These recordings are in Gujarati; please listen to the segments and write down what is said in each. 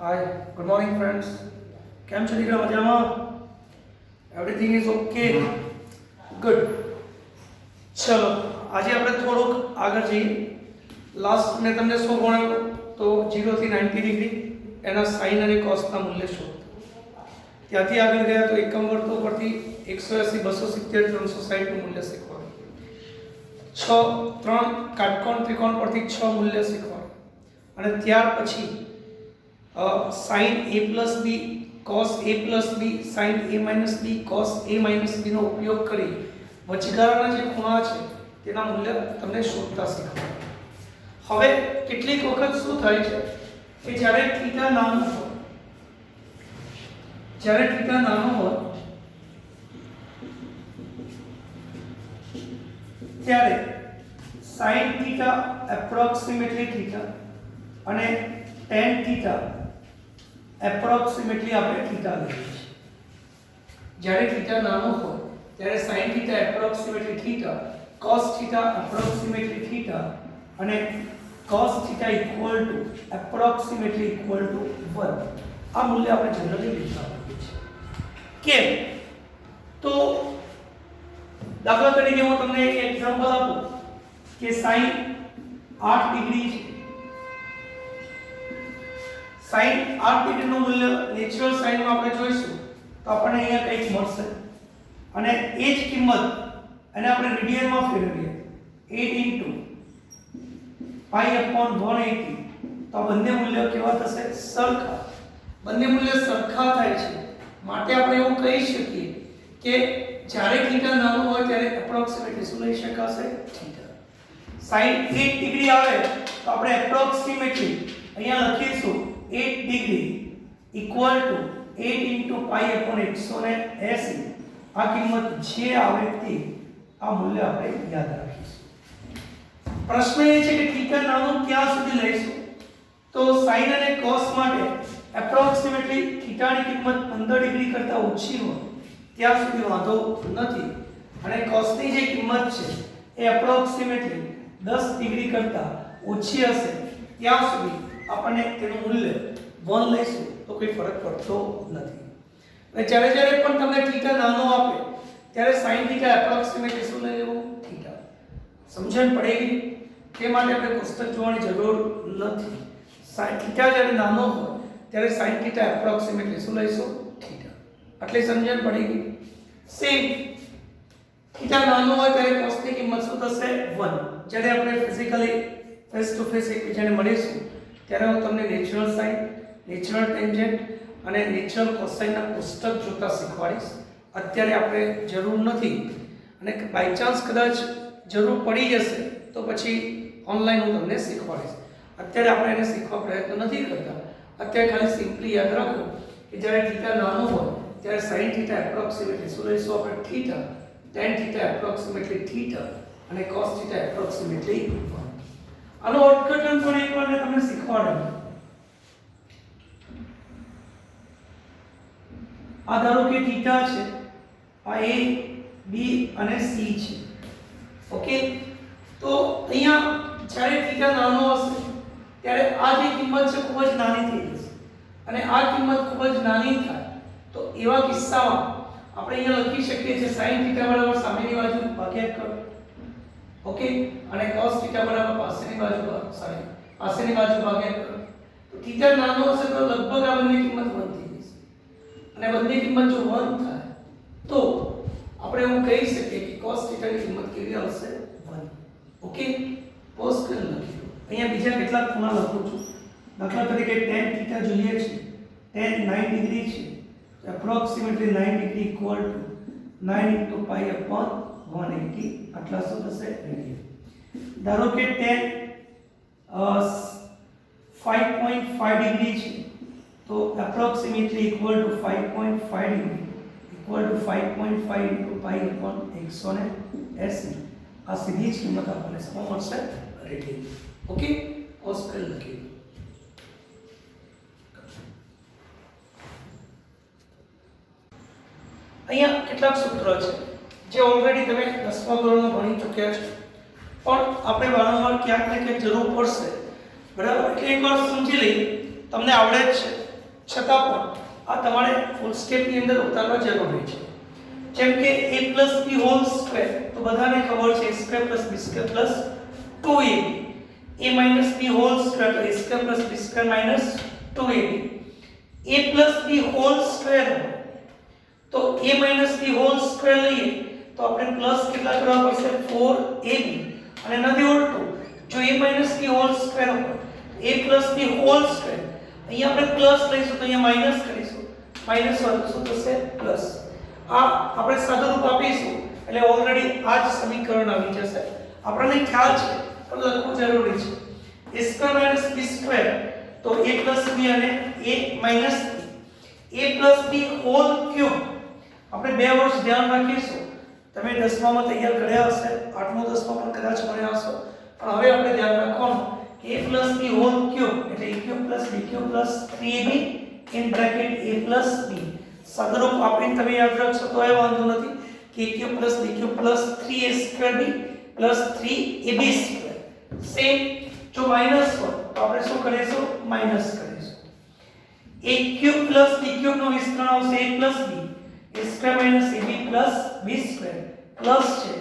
Hi, good morning friends. કેમ છો દીકરા મજામાં? Everything is okay? ગુડ. ચલો આજે આપણે થોડુંક આગળ જઈએ. લાસ્ટ મેં તમને શું ભણાવ્યું? તો 0 થી 90 ડિગ્રી એના સાઇન અને કોસના મૂલ્ય શોધો. ત્યાંથી આગળ ગયા તો એકમ વર્તુળ પરથી 180 270 360 નું મૂલ્ય શીખવાડ્યું. 3 કાટકોણ ત્રિકોણ પરથી 6 મૂલ્ય શીખવાડ્યું. અને ત્યાર પછી sin a plus b cos a plus b sin a minus b cos a minus b નો ઉપયોગ કરી વચગાળાના જે ખૂણા છે તેના મૂલ્ય તમને શોધતા શીખવાડ્યું. હવે કેટલીક વખત શું થાય છે કે જ્યારે થીટા નાનો હોય ત્યારે sin theta approximately theta અને tan theta એપ્રોક્સિમેટલી આપણે થીટા લઈએ છીએ. જ્યારે થીટા નાનો હોય ત્યારે sin theta approximately theta, cos theta approximately theta અને cos theta equal to approximately equal to 1 આ મૂલ્ય આપણે જનરલી લેતા હોઈએ છીએ. કેમ? તો દાખલા તરીકે હું તમને એક એક્ઝામ્પલ આપું કે sin 8 ડિગ્રી છે. sin 8 ડિગ્રીનું મૂલ્ય નેચરલ સાઇનમાં આપણે જોઈશું તો આપણને અહીંયા કંઈક મળશે અને એ જ કિંમત અને આપણે રેડિયનમાં ફેરવીએ 8 પાઈ અપોન 180 તો આ બંને મૂલ્ય કેવા થશે? સરખા. બંને મૂલ્ય સરખા થાય છે માટે આપણે એવું કહી શકીએ કે જ્યારે થીટા નાનો હોય ત્યારે એપ્રોક્સિમેટલી શું લઈ શકાશે? થીટા. sin 8 ડિગ્રી આવે તો આપણે એપ્રોક્સિમેટલી અહીંયા લખીશું 8 degree equal to 8 into pi upon 180 આ કિંમત જે આવે તે આ મૂલ્ય આપણે યાદ રાખીશું. પ્રશ્ન એ છે કે થીટા નાનો ક્યાં સુધી લઈશું? તો sin અને cos માટે એપ્રોક્સિમેટલી થીટાની કિંમત 15 ડિગ્રી કરતા ઓછી હોય ત્યાં સુધી વાંધો નથી અને cos ની જે કિંમત છે એ એપ્રોક્સિમેટલી 10 ડિગ્રી કરતા ઓછી હશે ત્યાં સુધી આપણને તેનું મૂલ્ય 1 લઈશું તો કોઈ ફરક પડતો નથી. અને જ્યારે પણ તમને થીટા નાનો આપે ત્યારે sin થીટા એપ્રોક્સિમેટલી શું લઈ લેવું? થીટા. સમજણ પડેગી? તે માટે આપણે કોષ્ટક જોવાની જરૂર નથી. sin થીટા જ્યારે નાનો હોય ત્યારે sin થીટા એપ્રોક્સિમેટલી શું લઈશું? થીટા. આટલી સમજણ પડેગી? સેમ થીટા નાનો હોય ત્યારે cos ની કિંમત શું થશે? 1. જ્યારે આપણે ફિઝિકલી ફેસ ટુ ફેસ એકબીજાને મળીશું ત્યારે હું તમને નેચરલ સાઇન, નેચરલ ટેન્જન્ટ અને નેચરલ કોસાઇનના કોષ્ટક જોતા શીખવાડીશ. અત્યારે આપણે જરૂર નથી અને બાય ચાન્સ કદાચ જરૂર પડી જશે તો પછી ઓનલાઈન હું તમને શીખવાડીશ. અત્યારે આપણે એને શીખવા પ્રયત્ન નથી કરતા. અત્યારે ખાલી સિમ્પલી યાદ રાખો કે જ્યારે થીટા નાનો હોય ત્યારે sin થીટા એપ્રોક્સિમેટલી શું લઈશું આપણે? Theta. tan theta approximately theta અને cos થીટા એપ્રોક્સિમેટલી 1. આનો અર્થઘટન પણ એકવાર મેં તમને શીખવાડ્યું. આ ધારો કે થીટા છે, આ a b અને c છે. ઓકે, તો અહીંયા જ્યારે થીટા નાનો હશે ત્યારે આ જે કિંમત છે ખૂબ જ નાની થઈ જશે અને આ કિંમત ખૂબ જ નાની થાય તો એવા કિસ્સામાં આપણે અહીંયા લખી શકીએ છીએ sin થીટા બરાબર સામેની બાજુ ભાગ્યા કરો. ઓકે, અને cos થીટા બરાબર પાસેની બાજુ ભાગ્યા કરો. તો થીટા નાનો હશે તો લગભગ આ બંને કિંમત 1 થઈ જશે અને બંને કિંમત જો 1 થાય તો આપણે એવું કહી શકીએ કે cos થીટાની કિંમત કેવી આવશે? 1. ઓકે, પોઝ કરી લખી દો. અહીંયા બીજા કેટલાક ખૂણા લખું છું. દાખલા તરીકે tan થીટા જોઈએ છે, tan 9 ડિગ્રી છે, approximately 9 degree equal to 9 into pi upon 180 આટલા શું થશે? રેડિયન. ધારો કે tan 5.5 ડિગ્રી છે તો approximately equal to 5.5 degree equal to 5.5 into pi upon 180 આ સીધી જ કિંમત આપણને શું મળશે? રેડિયન. ઓકે, કોસ કરી લખી. અહીંયા કેટલાક સૂત્રો છે જે ઓલરેડી તમે 10મા ધોરણમાં ભણી ચૂક્યા છો પણ આપણે વારંવાર ક્યાંક ને ક્યાંક જરૂર પડશે. બરાબર, એટલે એકવાર સમજી લઈએ, તમને આવડે જ છે છતાં પણ આ તમારે ફૂલ સ્કેપની અંદર ઉતારવા જરૂરી છે. જેમ કે a + b હોલ સ્ક્વેર, તો બધાને ખબર છે a² + b² + 2ab. a - b whole square, તો a² + b² - 2ab. a + b whole square, તો a - b હોલ સ્ક્વેર લઈએ તો આપણે પ્લસ કેટલા કરવા પડશે 4ab. અને નથી ઉલટું, જો a - b હોલ સ્ક્વેર હોય a + b હોલ સ્ક્વેર, અહીંયા આપણે પ્લસ લઈશું તો અહીંયા માઈનસ કરીશું, માઈનસ હોય તો શું થશે પ્લસ. આ આપણે સાદુરૂપ આપીશું એટલે ઓલરેડી આ જ સમીકરણ આવી જશે. આપણને ખ્યાલ છે પણ લખવું જરૂરી છે. a² - b² તો a + b અને a - b હોલ ક્યુબ. આપણે બે વર્ષ ધ્યાન રાખીશું. તમે 10મામાં તૈયાર કર્યા હશે, 8મો 10મો પણ કદાચ ભણ્યા હશો, પણ હવે આપણે ધ્યાન રાખવાનું કે a + b હોલ ક્યુબ એટલે a³ + b³ + 3ab in bracket a + b. સાદુરૂપ આપીને તમે યાદ રાખશો તો એ વાંધો નથી કે a³ + b³ + 3a² b + 3ab². Same જો માઈનસ હોય તો આપણે શું કરીશું, માઈનસ કરીશું. a³ + b³ નો વિસ્તરણ આવશે a + b, a² - ab + b² plus છે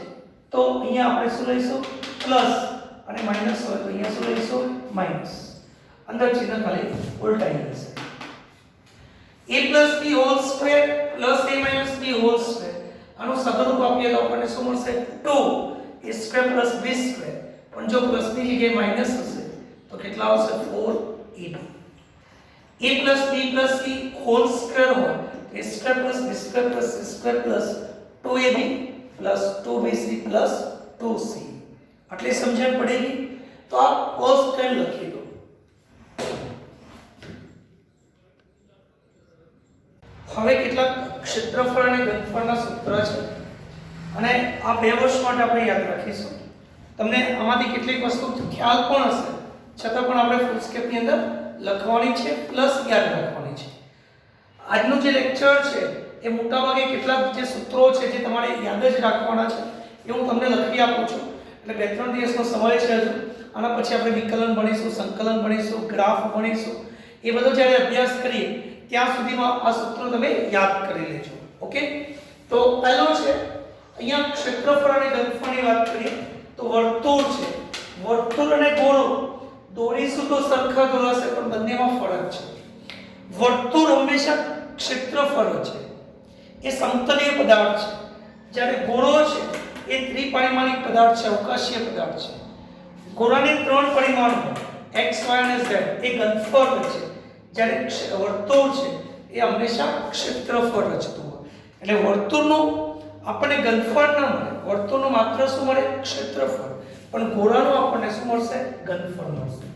તો અહીંયા આપણે શું લઈશું પ્લસ, અને માઈનસ હોય તો અહીંયા શું લઈશું માઈનસ. અંદર ચિહ્ન ખાલી ઉલટાઈ જશે. a + b whole square plus a - b whole square, આનું સાદુરૂપ આપીએ તો આપણને શું મળશે 2a² + b². પણ જો પ્લસ ની જગ્યાએ માઈનસ હશે તો કેટલા આવશે 4ab. a + b + c whole square હોય a² + b² + c² + 2ab + 2bc + 2c. આટલી સમજણ પડેਗੀ તો આ cos સ્ક્વેર લખી દો. હવે કેટલાક ક્ષેત્રફળ અને ઘનફળના સૂત્ર છે અને આ બે વર્ષ માટે આપણે યાદ રાખીશું. તમને આમાંથી કેટલીક વસ્તુ ખ્યાલ પણ હશે, છતાં પણ આપણે ફૂલ સ્કેપની અંદર લખવાની છે પ્લસ યાદ રાખવાની છે. આજનું જે લેક્ચર છે એ મોટાભાગે કેટલાક જે સૂત્રો છે જે તમારે યાદ જ રાખવાના છે એ હું તમને લખી આપું છું. એટલે 2-3 દિવસનો સમય છે હજુ. આના પછી આપણે વિકલન ભણીશું, સંકલન ભણીશું, ગ્રાફ ભણીશું. એ બધો જ્યારે અભ્યાસ કરીએ ત્યાં સુધીમાં આ સૂત્રો તમે યાદ કરી લેજો. ઓકે, તો પહેલો છે અહીંયા ક્ષેત્રફળ અને ઘનફળની વાત કરીએ તો વર્તુળ છે. વર્તુળ અને ગોળો દોરીશું તો સરખા દોરાશે પણ બંનેમાં ફરક છે. વર્તુળ હંમેશા ક્ષેત્રફળ છે, એ સમતલીય પદાર્થ છે, જ્યારે ગોળો છે એ ત્રિપરિમાણિક પદાર્થ છે, અવકાશીય પદાર્થ છે. ગોળાને 3 પરિમાણ હોય x, y અને z, એ ઘનફળ છે, જ્યારે વર્તુળ છે એ હંમેશા ક્ષેત્રફળ રચતું હોય. એટલે વર્તુળનું આપણને ઘનફળ ન મળે, વર્તુળનું માત્ર શું મળે ક્ષેત્રફળ, પણ ગોળાનું આપણને શું મળશે ઘનફળ મળશે.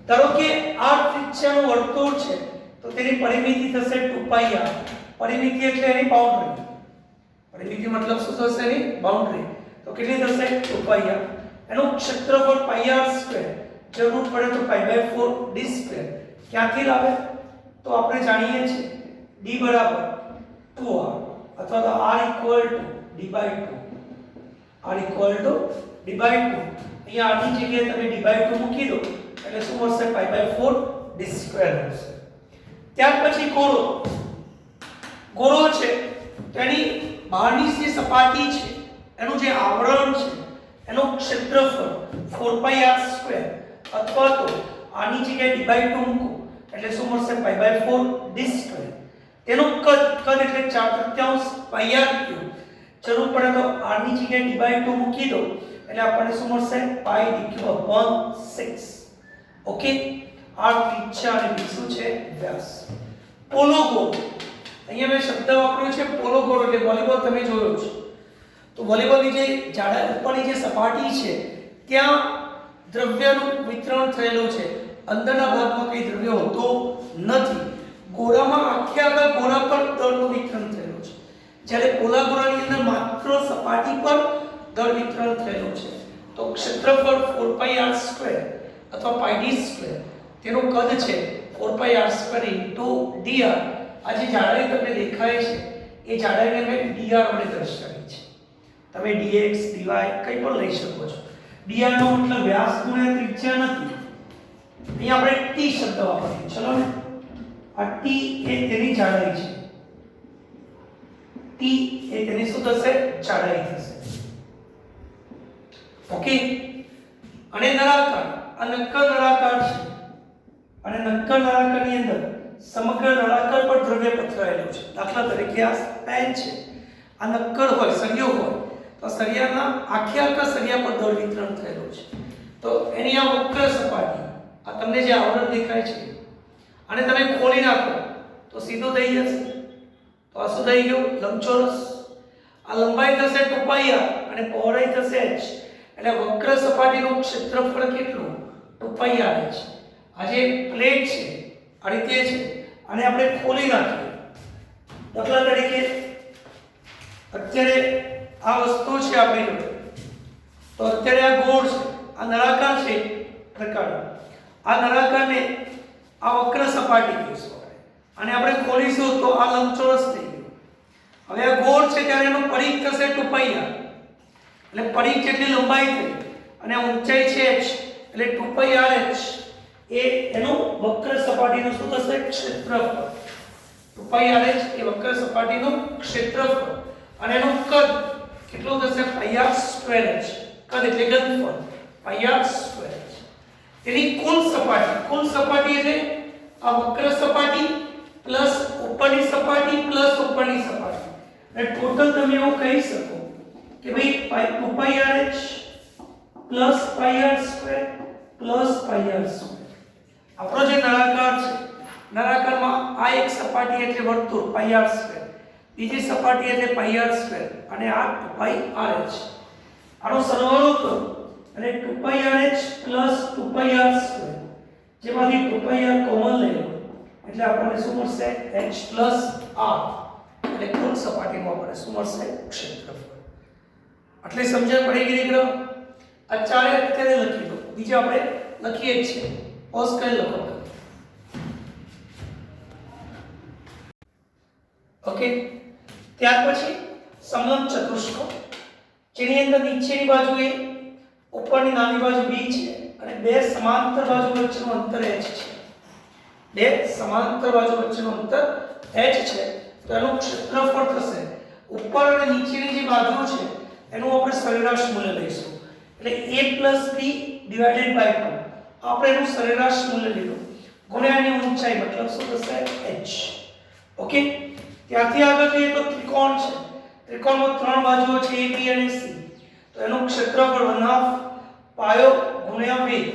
ધારો કે r ત્રિજ્યાનું વર્તુળ છે તો તેની પરિમિતિ થશે 2πr. પરિમિતિ એટલે એની બાઉન્ડ્રી. પરિમિતિ મતલબ શું થશે એની બાઉન્ડ્રી. તો કેટલી થશે 2πr. એનું ક્ષેત્રફળ πr². જરૂર પડે તો π/4 d². ક્યાંથી લાવે તો આપણે જાણીએ છીએ d = 2r અથવા તો r = d/2. r = d/2. અહીંયા r ની જગ્યાએ તમે d/2 મૂકી દો એટલે શું મળશે π/4 d² મળશે. ત્યાર પછી ગોળો છે તો એની બહારની જે સપાટી છે એનું જે આવરણ છે એનું ક્ષેત્રફળ 4πr² અથવા તો આની જગ્યાએ d/2 મૂકો એટલે શું મળશે π/4 d². તેનું કદ એટલે 4/3 πr³. જરૂર પડે તો r ની જગ્યાએ d/2 મૂકી દો એટલે આપણને શું મળશે πd³/6. ઓકે, r ત્રિજ્યા અને d શું છે વ્યાસ. પોલો ગોળ, અહીંયા મેં શબ્દ વાપર્યો છે પોલો ગોળ એટલે વોલીબોલ તમે જોયો છે. તો વોલીબોલની જે જાડા ઉપરની જે સપાટી છે ત્યાં દ્રવ્યનું વિતરણ થયેલું છે, અંદરના ભાગમાં કઈ દ્રવ્ય હોતો નથી. ગોળામાં આખા ગોળા પર દળનું વિતરણ થયેલું છે, જ્યારે પોલા ગોળાની અંદર માત્ર સપાટી પર દળ વિતરણ થયેલું છે. તો ક્ષેત્રફળ 4πr² અથવા πd². તેનું કદ છે 4πr² dr. આ જે જાડાઈ તમને દેખાય છે એ જાડાઈને મેં dr વડે દર્શાવી છે. તમે dx dy કંઈ પણ લઈ શકો છો. dr નો મતલબ વ્યાસ ગુણ્યા ત્રિજ્યા નથી. અહીંયા આપણે t શબ્દ વાપરીએ. ચલો ને, આ t એ તેની જાડાઈ છે, t એ તેની શું થશે જાડાઈ થશે. ઓકે. અને નળાકાર, આ નક્કર નળાકાર છે અને નક્કર નળાકારની અંદર સમગ્ર નળાકાર પર દ્રવ્ય પથરાયેલું છે. દાખલા તરીકે આ પેન છે, આ નક્કર હોય, સળિયો હોય, તો સળિયાના આખા સળિયા પર દળ વિતરણ થયેલું છે. તો એની આ વક્ર સપાટી, આ તમને જે આવરણ દેખાય છે, અને તમે ખોલી નાખો તો સીધું થઈ જશે. તો આ શું થઈ ગયું? લંબચોરસ. આ લંબાઈ થશે 2πr અને પહોળાઈ થશે h. એટલે વક્ર સપાટીનું ક્ષેત્રફળ કેટલું? 2πr h. આ જે પ્લેટ છે આ રીતે છે, અને આપણે ખોલી નાખીએ. દાખલા તરીકે અત્યારે આ વસ્તુ છે આપણી જોડે, તો અત્યારે આ ગોળ છે, આ નળાકાર છે પ્રકાર. આ નળાકારને આ વક્ર સપાટી કહીશું અને આપણે ખોલીશું તો આ લંબચોરસ થઈ ગયું. હવે આ ગોળ છે ત્યારે એનો પરિઘ થશે 2πr, એટલે પરિઘ જેટલી લંબાઈ થઈ અને ઊંચાઈ છે h, એટલે 2πrh એ એનું વક્ર સપાટીનું શું થશે? ક્ષેત્રફળ. 2πrh એ વક્ર સપાટીનું ક્ષેત્રફળ અને એનું કદ કેટલું થશે? πr²h. કદ એટલે ઘનફળ πr²h. તેની કુલ સપાટી એટલે આ વક્ર સપાટી પ્લસ ઉપરની સપાટી પ્લસ ઉપરની સપાટી, એટલે ટોટલ તમે એવું કહી શકો કે ભાઈ 2πrh plus πr² plus πr². આપણો જે નળાકાર છે, નળાકારમાં આ એક સપાટી એટલે વર્તુળ πr², બીજી સપાટી એટલે πr² અને આ 2πrh. આનો સરવાળો કરો અને 2πrh પ્લસ 2πr², જેમાંથી 2πr કોમન લઈ લો એટલે આપણને શું મળશે? h plus r. એટલે કુલ સપાટીમાં આપણને શું મળશે? ક્ષેત્રફળ. એટલે સમજણ પડી ગઈ દીકરો? આ ચારે અત્યારે લખી દો, બીજા આપણે લખીએ જ છીએ. પોઝ કરી લખો. ઓકે. ત્યાર પછી સમલંબ ચતુષ્કોણ, જેની અંદર નીચેની બાજુ a, ઉપરની નાની બાજુ b છે અને બે સમાંતર બાજુ વચ્ચેનું અંતર h છે. બે સમાંતર બાજુ વચ્ચેનું અંતર h છે. તો એનું ક્ષેત્રફળ થશે, ઉપર અને નીચેની જે બાજુ છે એનું આપણે સરેરાશ મૂલ્ય લઈશું. એટલે a + b / 2 આપણે એનું સરેરાશ મૂલ્ય લીધું ગુણ્યા એની ઊંચાઈ, મતલબ શું થશે? h. ઓકે. ત્યાંથી આગળ જઈએ તો ત્રિકોણ છે. ત્રિકોણમાં ત્રણ બાજુઓ છે a b અને c. તો એનું ક્ષેત્રફળ 1/2 પાયો ગુણ્યા વેગ.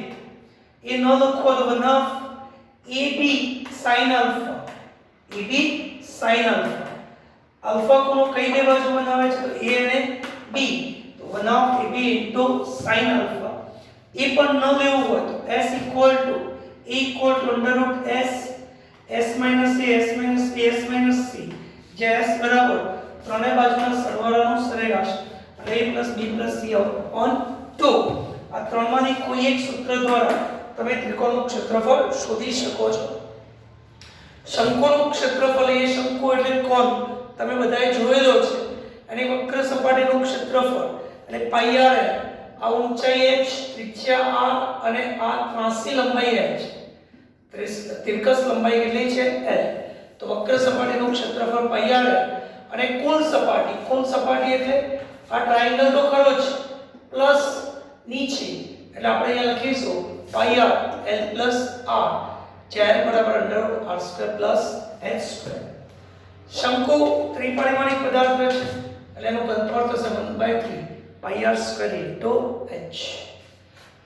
એ ન લખો તો 1/2 ab sin alpha. ab sin alpha. alpha કોનો કઈ બે બાજુ બનાવે છે? તો a અને b. તો 1/2 ab sin alpha. એ પણ ન લેવું હોય તો s = a √s s - a s - b s - c, જે s બરાબર ત્રણેય બાજુના સરવાળાનો સરેરાશ એટલે a + b + c / 2. આ ત્રણમાંથી કોઈ એક સૂત્ર દ્વારા તમે ત્રિકોણનું ક્ષેત્રફળ શોધી શકો છો. શંકુનું ક્ષેત્રફળ, એ શંકુ એટલે કોણ તમે બધાએ જોયેલો છે, અને વક્ર સપાટીનું ક્ષેત્રફળ એટલે πr. આ ઊંચાઈ h, ત્રિજ્યા r અને આ ત્રાસી લંબાઈ h. તિર્કસ લંબાઈ કેટલી છે? l. તો વક્ર સપાટીનું ક્ષેત્રફળ πr અને કુલ સપાટી એટલે આ ટ્રાયેંગલ તો ખરો જ પ્લસ નીચે, એટલે આપણે અહીંયા લખીશું πr l + r, જ્યાં l = r² + h². શંકુ ત્રિપરિમાણિક પદાર્થ છે એટલે એનું ઘનફળ થશે 1/3 πr² × h.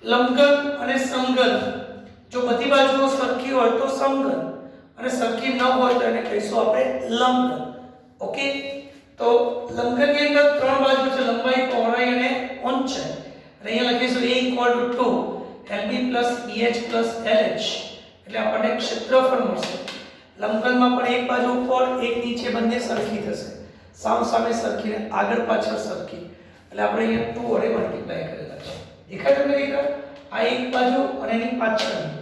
લંબઘન અને સમઘન, જો બધી બાજુઓ સરખી હોય તો સમઘન અને સરખી ન હોય તો એને કહીશું આપણે લંબઘન. ઓકે. તો લંબઘનની અંદર ત્રણ બાજુ છે, લંબાઈ, પહોળાઈ અને ઊંચાઈ. અને અહીંયા લખીશું a = 2 lb + bh + lh, એટલે આપણને ક્ષેત્રફળ મળશે. લંબઘનમાં પણ એક બાજુ ઉપર એક નીચે બંને સરખી થશે, સામસામે સરખી અને આગળ પાછળ સરખી, એટલે આપણે અહીંયા 2 વડે મલ્ટીપ્લાય કરેલા છે. દેખાય તમને દીકરા? આ એક બાજુ અને એની પાછળની,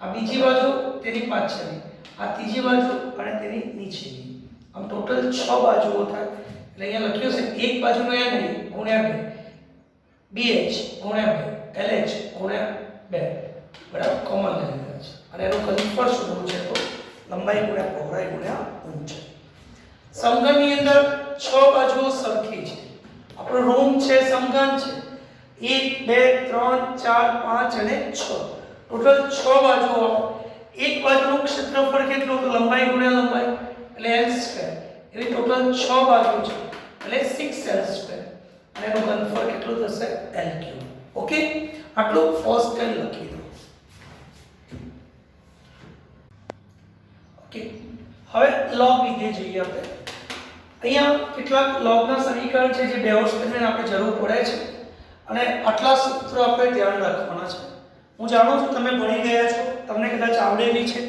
આ બીજી બાજુ તેની પાછળની, આ ત્રીજી બાજુ અને તેની નીચેની, આમ ટોટલ 6 બાજુઓ થાય. એટલે અહીંયા લખ્યું છે એક બાજુનો lb ગુણ્યા 2, bh ગુણ્યા 2, lh ગુણ્યા 2, બરાબર, કોમન લઈ લીધા છે. અને એનું ઘનફળ શોધવું છે તો લંબાઈ ગુણ્યા પહોળાઈ ગુણ્યા ઊંચાઈ. સમઘનની અંદર 6 બાજુઓ સરખી છે. આપણો રૂમ છે સમઘન છે. 1 2 3 4 5 અને 6 ટોટલ 6 બાજુઓ. એક બાજુનું ક્ષેત્રફળ કેટલું? તો લંબાઈ ગુણ્યા લંબાઈ એટલે l². એવી ટોટલ 6 બાજુ છે એટલે 6l². અને એનું ઘનફળ કેટલું થશે? l3. ઓકે, આટલું ફર્સ્ટ ટાઈમ લખી દો. ઓકે, હવે લોગ વિધેય જોઈએ આપણે. અહીંયા કેટલાક લોગના સમીકરણ છે જે ડેવોસ્ટેટમેન્ટ આપણે જરૂર પડે છે અને આટલા સૂત્રો આપણે ધ્યાન રાખવાના છે. હું જાણું છું તમે ભણી ગયા છો, તમને કદાચ આવડેલી છે,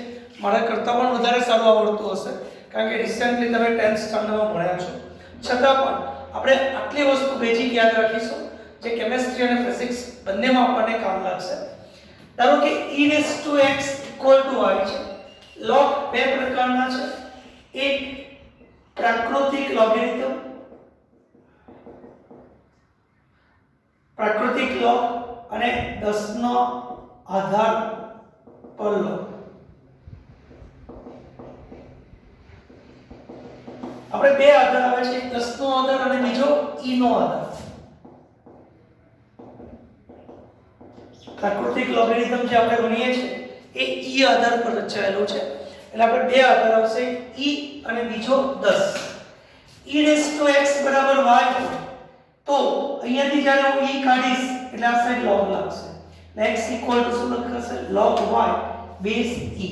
મારા કરતાં પણ વધારે સારું આવડતું હશે કારણ કે રિસેન્ટલી તમે 10th સ્ટાન્ડર્ડમાં ભણ્યા છો. છતાં પણ આપણે આટલી વસ્તુ બેઝિક યાદ રાખીશું જે કેમેસ્ટ્રી અને ફિઝિક્સ બંનેમાં આપણને કામ લાગશે. ધારો કે e⁻x = y છે. લોગ બે પ્રકારના છે. એક પ્રાકૃતિક લોગેરિધમ, પ્રાકૃતિક લોગ અને 10 નો આધાર પર લોગ. આપણે બે આધાર આવે છે, 10 નો આધાર અને બીજો e નો આધાર. પ્રાકૃતિક લોગેરિધમ જે આપણે ભણીએ છીએ એ e આધાર પર રચાયેલો છે એટલે આપણે બે આધાર આવશે, e અને બીજો 10. e⁻x બરાબર y તો અહીંયાથી જ્યારે હું e કાઢીશ એટલે આ સાઈડ log લાગશે. x = શું લખાશે? log y base e.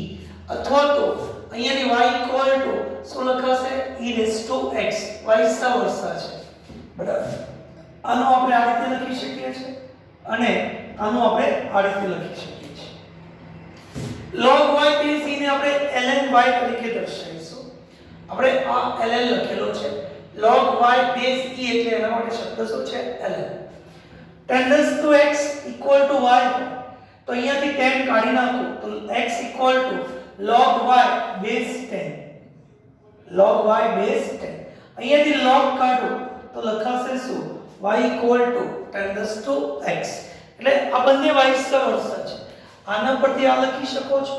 અથવા તો અહીંયાથી y = શું લખાશે? e⁻x. vice versa છે, બરાબર. આનો આપણે આ રીતે લખી શકીએ છીએ અને આનો આપણે આ રીતે લખી શકીએ છીએ. log y બેઝ e ને આપણે ln y તરીકે દર્શાવીશું. આપણે આ ln લખેલો છે. log y બેઝ e એટલે એના માટે શબ્દ શું છે? ln. tan x = y તો અહીંયાથી tan કાઢી નાખો તો x = log y base 10. log y base 10. અહીંયાથી log કાઢો તો લખાશે શું? y = tan x. એટલે આ બંને vice versa છે. આના પરથી આ લખી શકો છો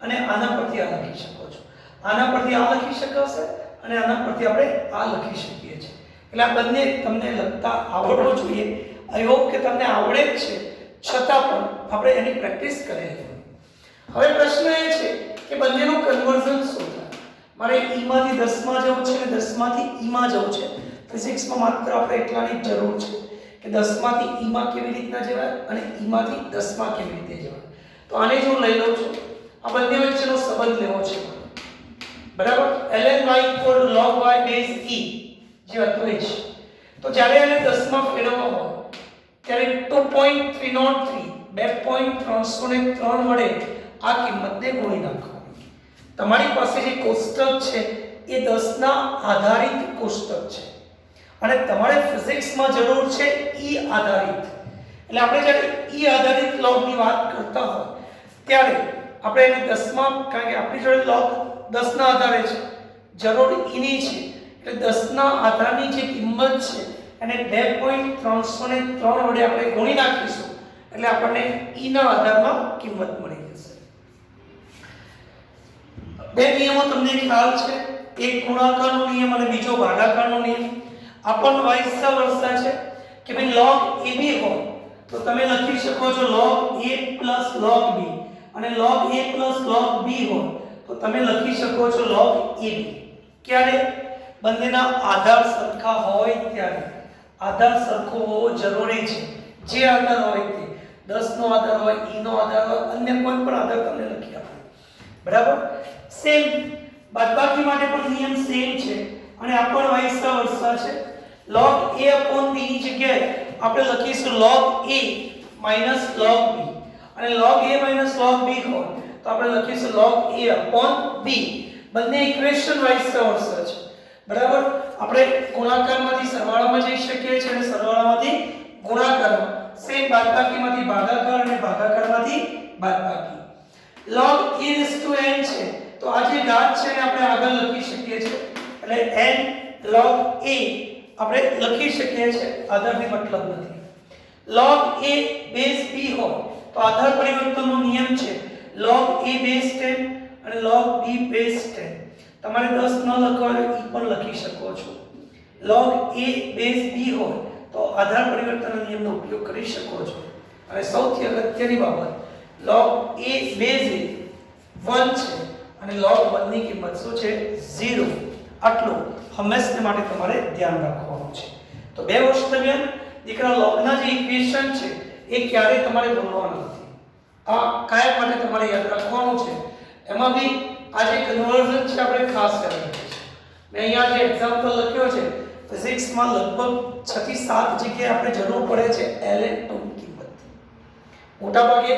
અને આના પરથી આ લખી શકો છો. આના પરથી આ લખી શકાશે અને આના પરથી આપણે આ લખી શકીએ છીએ. એટલે આ બંને તમને લખતા આવડવું જોઈએ. આઈ હોપ કે તમને આવડે જ છે, છતાં પણ આપણે એની પ્રેક્ટિસ કરેલી. હવે પ્રશ્ન એ છે કે બંનેનું કન્વર્ઝન શું થાય? મારે e માંથી 10 માં જવું છે અને 10 માંથી e માં જવું છે. ફિઝિક્સમાં માત્ર આપણે એટલાની જ જરૂર છે કે 10 માંથી e માં કેવી રીતના જવાય અને e માંથી 10 માં કેવી રીતે જવાય. તો આને જો લઈ લઉં છું, આ બંને વચ્ચેનો સંબંધ લેવો છે, બરાબર. ln y = log y base e જે હતો એ છે. તો જ્યારે આને 10 માં ફેરવવો હોય ત્યારે 2.303 2.303 વડે આ કિંમતને ગુણી નાખવાની. તમારી પાસે જે કોષ્ટક છે એ 10 ના આધારિત કોષ્ટક છે અને તમારે ફિઝિક્સમાં જરૂર છે e આધારિત. એટલે આપણે જ્યારે e આધારિત લોગની વાત કરતા હોય ત્યારે આપણે એને 10 માં, કારણ કે આપણી જોડે લોગ 10 ના આધારે છે, જરૂર e ની છે એટલે 10 ના આધારની જે કિંમત છે એને 2.303 વડે આપણે ગુણી નાખીશું એટલે આપણને e ના આધારમાં કિંમત મળી જશે. બે નિયમો તમને ખ્યાલ છે, એક ગુણાકારનો નિયમ અને બીજો ભાગાકારનો નિયમ. આ પણ vice versa છે કે ભાઈ log ab હોય તો તમે લખી શકો છો log a + log b અને log a + log b હોય તો તમે લખી શકો છો log ab. ક્યારે? બંનેના આધાર સરખા હોય ત્યારે. આધાર સરખો હોવો જરૂરી છે. જે આધાર હોય તે 10 નો આધાર હોય, e નો આધાર હોય, અન્ય કોઈ પણ આધાર તમને લખી આપો, બરાબર. સેમ બાદબાકી માટે પણ નિયમ સેમ છે અને આ પણ vice versa છે. log a/b ની જગ્યાએ આપણે લખીશું log a - log b અને log a - log b હોય તો આપણે લખીશું log a/b. બંને ઇક્વેશન vice versa છે, બરાબર. આપણે ગુણાકારમાંથી સરવાળામાં જઈ શકીએ છીએ અને સરવાળામાંથી ગુણાકારમાં. સેમ બાદબાકીમાંથી ભાગાકાર અને ભાગાકારમાંથી બાદબાકી. log e⁻n છે તો આ જે ઘાત છે એને આપણે આગળ લખી શકીએ છીએ એટલે n log a આપણે લખી શકીએ છીએ, આધારથી મતલબ નથી. log a બેઝ b હોય તો આધાર પરિવર્તનનો નિયમ છે log a બેઝ 10 અને log b બેઝ 10. તમારે 10 ન લખવા હોય એ પણ લખી શકો છો. log a બેઝ b હોય તો આધાર પરિવર્તનના નિયમનો ઉપયોગ કરી શકો છો. અને સૌથી અગત્યની બાબત log a બેઝ 1 છે અને log 1 ની કિંમત શું છે 0. આટલું હંમેશા માટે તમારે ધ્યાન રાખવાનું છે. તો 2 વર્ષ દરમિયાન દીકરા logના જે ઇક્વેશન છે એ ક્યારે તમારે ભૂલવાના નથી. આ કાયમ માટે તમારે યાદ રાખવાનું છે. એમાં બી આ જે કન્વર્ઝન છે આપણે ખાસ કરવાનું છે. મેં અહીંયા જે એક્ઝામ્પલ લખ્યો છે ફિઝિક્સમાં લગભગ 6 થી 7 જગ્યાએ આપણે જરૂર પડે છે ln2 ની કિંમત. મોટા ભાગે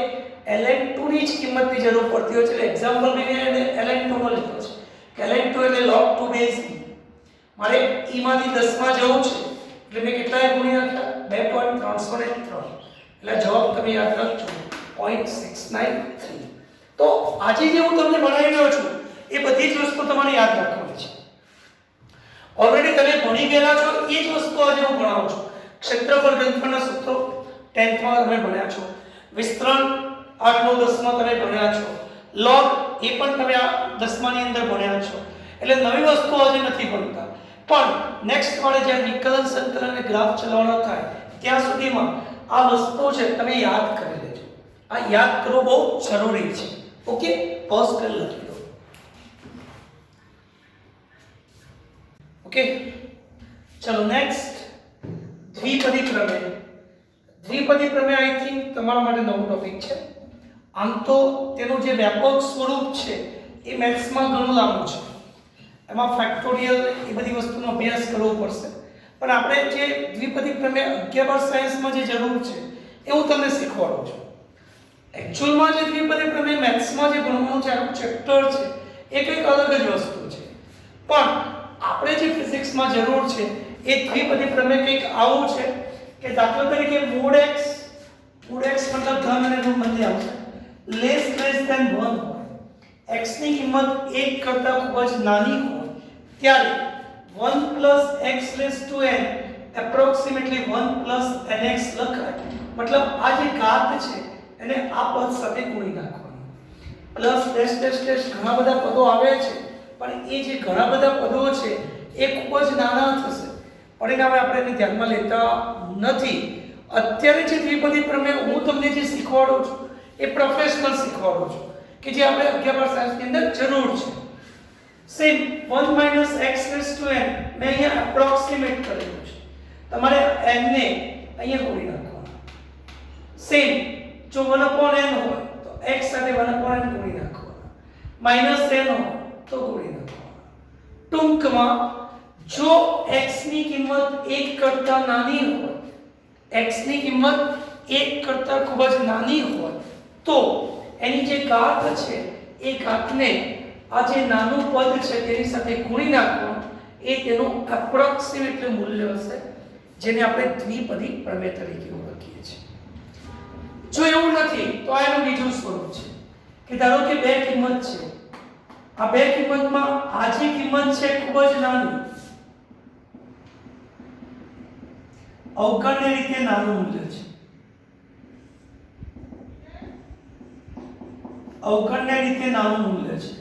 ln2 ની જ કિંમતની જરૂર પડતી હોય છે. એટલે એક્ઝામ્પલ બી મેં ln2 માં લખ્યો છે કે ln2 એટલે log 2 બેઝ e. મારે e માંથી 10 માં જવું છે એટલે મેં કેટલાય ગુણી નાખ્યા 2.303. એટલે જવાબ તમે યાદ રાખજો 0.693. તો આજે જે હું તમને ભણાવી રહ્યો છું એ બધી જ વસ્તુ તમારે યાદ રાખવાની છે. ઓલરેડી તમે ભણી ગયેલા છો એ જ વસ્તુ આજે હું ભણાવું છું. ક્ષેત્રફળ ઘનફળના સૂત્રો 10th માં તમે ભણ્યા છો. વિસ્તરણ 8 9 10 માં તમે ભણ્યા છો. log એ પણ તમે આ 10મા ની અંદર ભણ્યા છો. એટલે નવી વસ્તુ આજે નથી ભણતા. પણ નેક્સ્ટ વાળે જ્યારે વિકલન સંકલન અને ગ્રાફ ચલાવવાનો થાય ત્યાં સુધીમાં આ વસ્તુ છે તમે યાદ કરી લેજો. આ યાદ કરવું બહુ જરૂરી છે. ઓકે, પોઝ કરી લખી દો. ઓકે, ચલો નેક્સ્ટ દ્વિપદી પ્રમેય. દ્વિપદી પ્રમેય આઈ થિંક તમારા માટે નવો ટોપિક છે. આમ તો તેનું જે વ્યાપક સ્વરૂપ છે એ મેથ્સમાં ઘણું લાંબુ છે. એમાં ફેક્ટોરિયલ એ બધી વસ્તુનો અભ્યાસ કરવો પડશે. પણ આપણે જે દ્વિપદી પ્રમેય 11 વર્ષ સાયન્સમાં જે જરૂર છે એ હું તમને શીખવાડું છું. એકચ્યુઅલમાં જે દ્વિપદી પ્રમેય મેથ્સમાં જે ભણવાનું છે આખું ચેપ્ટર છે એ કંઈક અલગ જ વસ્તુ છે. પણ આપણે જે ફિઝિક્સમાં જરૂર છે એ દ્વિપદી પ્રમેય કંઈક આવું છે કે દાખલા તરીકે મોડ x મતલબ ધન અને ઋણ બંને આવશે. લેસ ધેન 1 હોય, x ની કિંમત 1 કરતા ખૂબ જ નાની હોય ત્યારે 1 + x n એપ્રોક્સિમેટલી 1 + nx લખાય. મતલબ આ જે ઘાત છે એને આ પદ સાથે ગુણી નાખવાની. પ્લસ ડેશ ડેશ ડેશ ઘણા બધા પદો આવે છે પણ એ જે ઘણા બધા પદો છે એ ખૂબ જ નાના થશે. પરિણામે આપણે એને ધ્યાનમાં લેતા નથી. અત્યારે જે દ્વિપદી પ્રમેય હું તમને જે શીખવાડું છું એ પ્રોફેશનલ શીખવાડું છું કે જે આપણે 11 વર્ષ સાયન્સની અંદર જરૂર છે. સેમ 1 - x n મેં અહીંયા એપ્રોક્સિમેટ કરેલું છે. તમારે n ને અહીંયા ગુણી નાખવાનું. સેમ જો 1/n હોય તો x સાથે 1/n ગુણી નાખવાના. -n હોય તો ગુણી નાખવાના. ટૂંકમાં જો x ની કિંમત 1 કરતા નાની હોય, x ની કિંમત 1 કરતા ખૂબ જ નાની હોય તો એની જે ઘાત છે એ ઘાતને આ જે નાનું પદ છે તેની સાથે ગુણી નાખવાનું. એ તેનું એપ્રોક્સિમેટ મૂલ્ય હશે જેને આપણે દ્વિપદી પ્રમેય તરીકે ઓળખીએ છીએ. જો એવું નથી તો આ એનું બીજું સ્વરૂપ છે કે ધારો કે બે કિંમત છે. આ બે કિંમતમાં આ જે કિંમત છે ખૂબ જ નાની, અવકળની રીતે નાનું મૂલ્ય છે. અવકળની રીતે નાનું મૂલ્ય છે.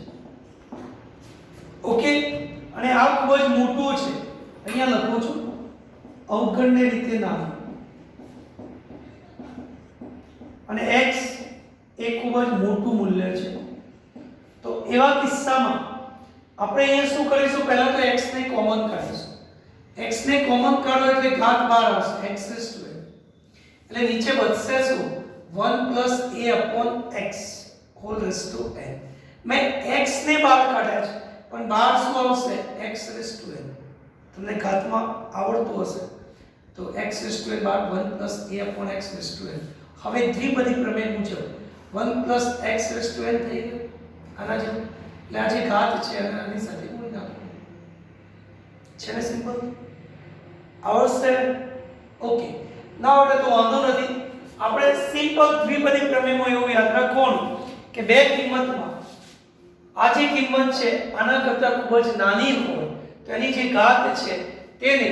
ઓકે, અને આ ખૂબ જ મોટું છે. અહીંયા લખું છું અવકળની રીતે નાનું. અને x એ ખૂબ જ મોટું મૂલ્ય છે. તો એવા કિસ્સામાં આપણે અહીંયા શું કરીશું? પહેલા તો x ને કોમન કાઢીશું. x ને કોમન કાઢો એટલે ઘાત 12 આવશે x n. એટલે નીચે બચશે શું? 1 + a/x whole raise to n. મેં x ને બહાર કાઢ્યા છે પણ બહાર શું આવશે? x raise to n. તમને ઘાતમાં આવડતું હશે તો x રેઝ ટુ n બહાર 1 + a/x રેઝ ટુ n. હવે દ્વિપદી પ્રમેય મુજબ 1 + x રેઝ ટુ n થઈ ગયું આના જેવું. એટલે આ જે ઘાત છે આની સાથે ગુણી નાખો છે ને. સિમ્પલ આવડશે? ઓકે, ના આવડે તો વાંધો નથી. આપણે સિમ્પલ દ્વિપદી પ્રમેયમાં એવું યાદ રાખવાનું કે બે કિંમતમાં આ જે કિંમત છે આના કરતાં ખૂબ જ નાની હોય તો એની જે ઘાત છે તેને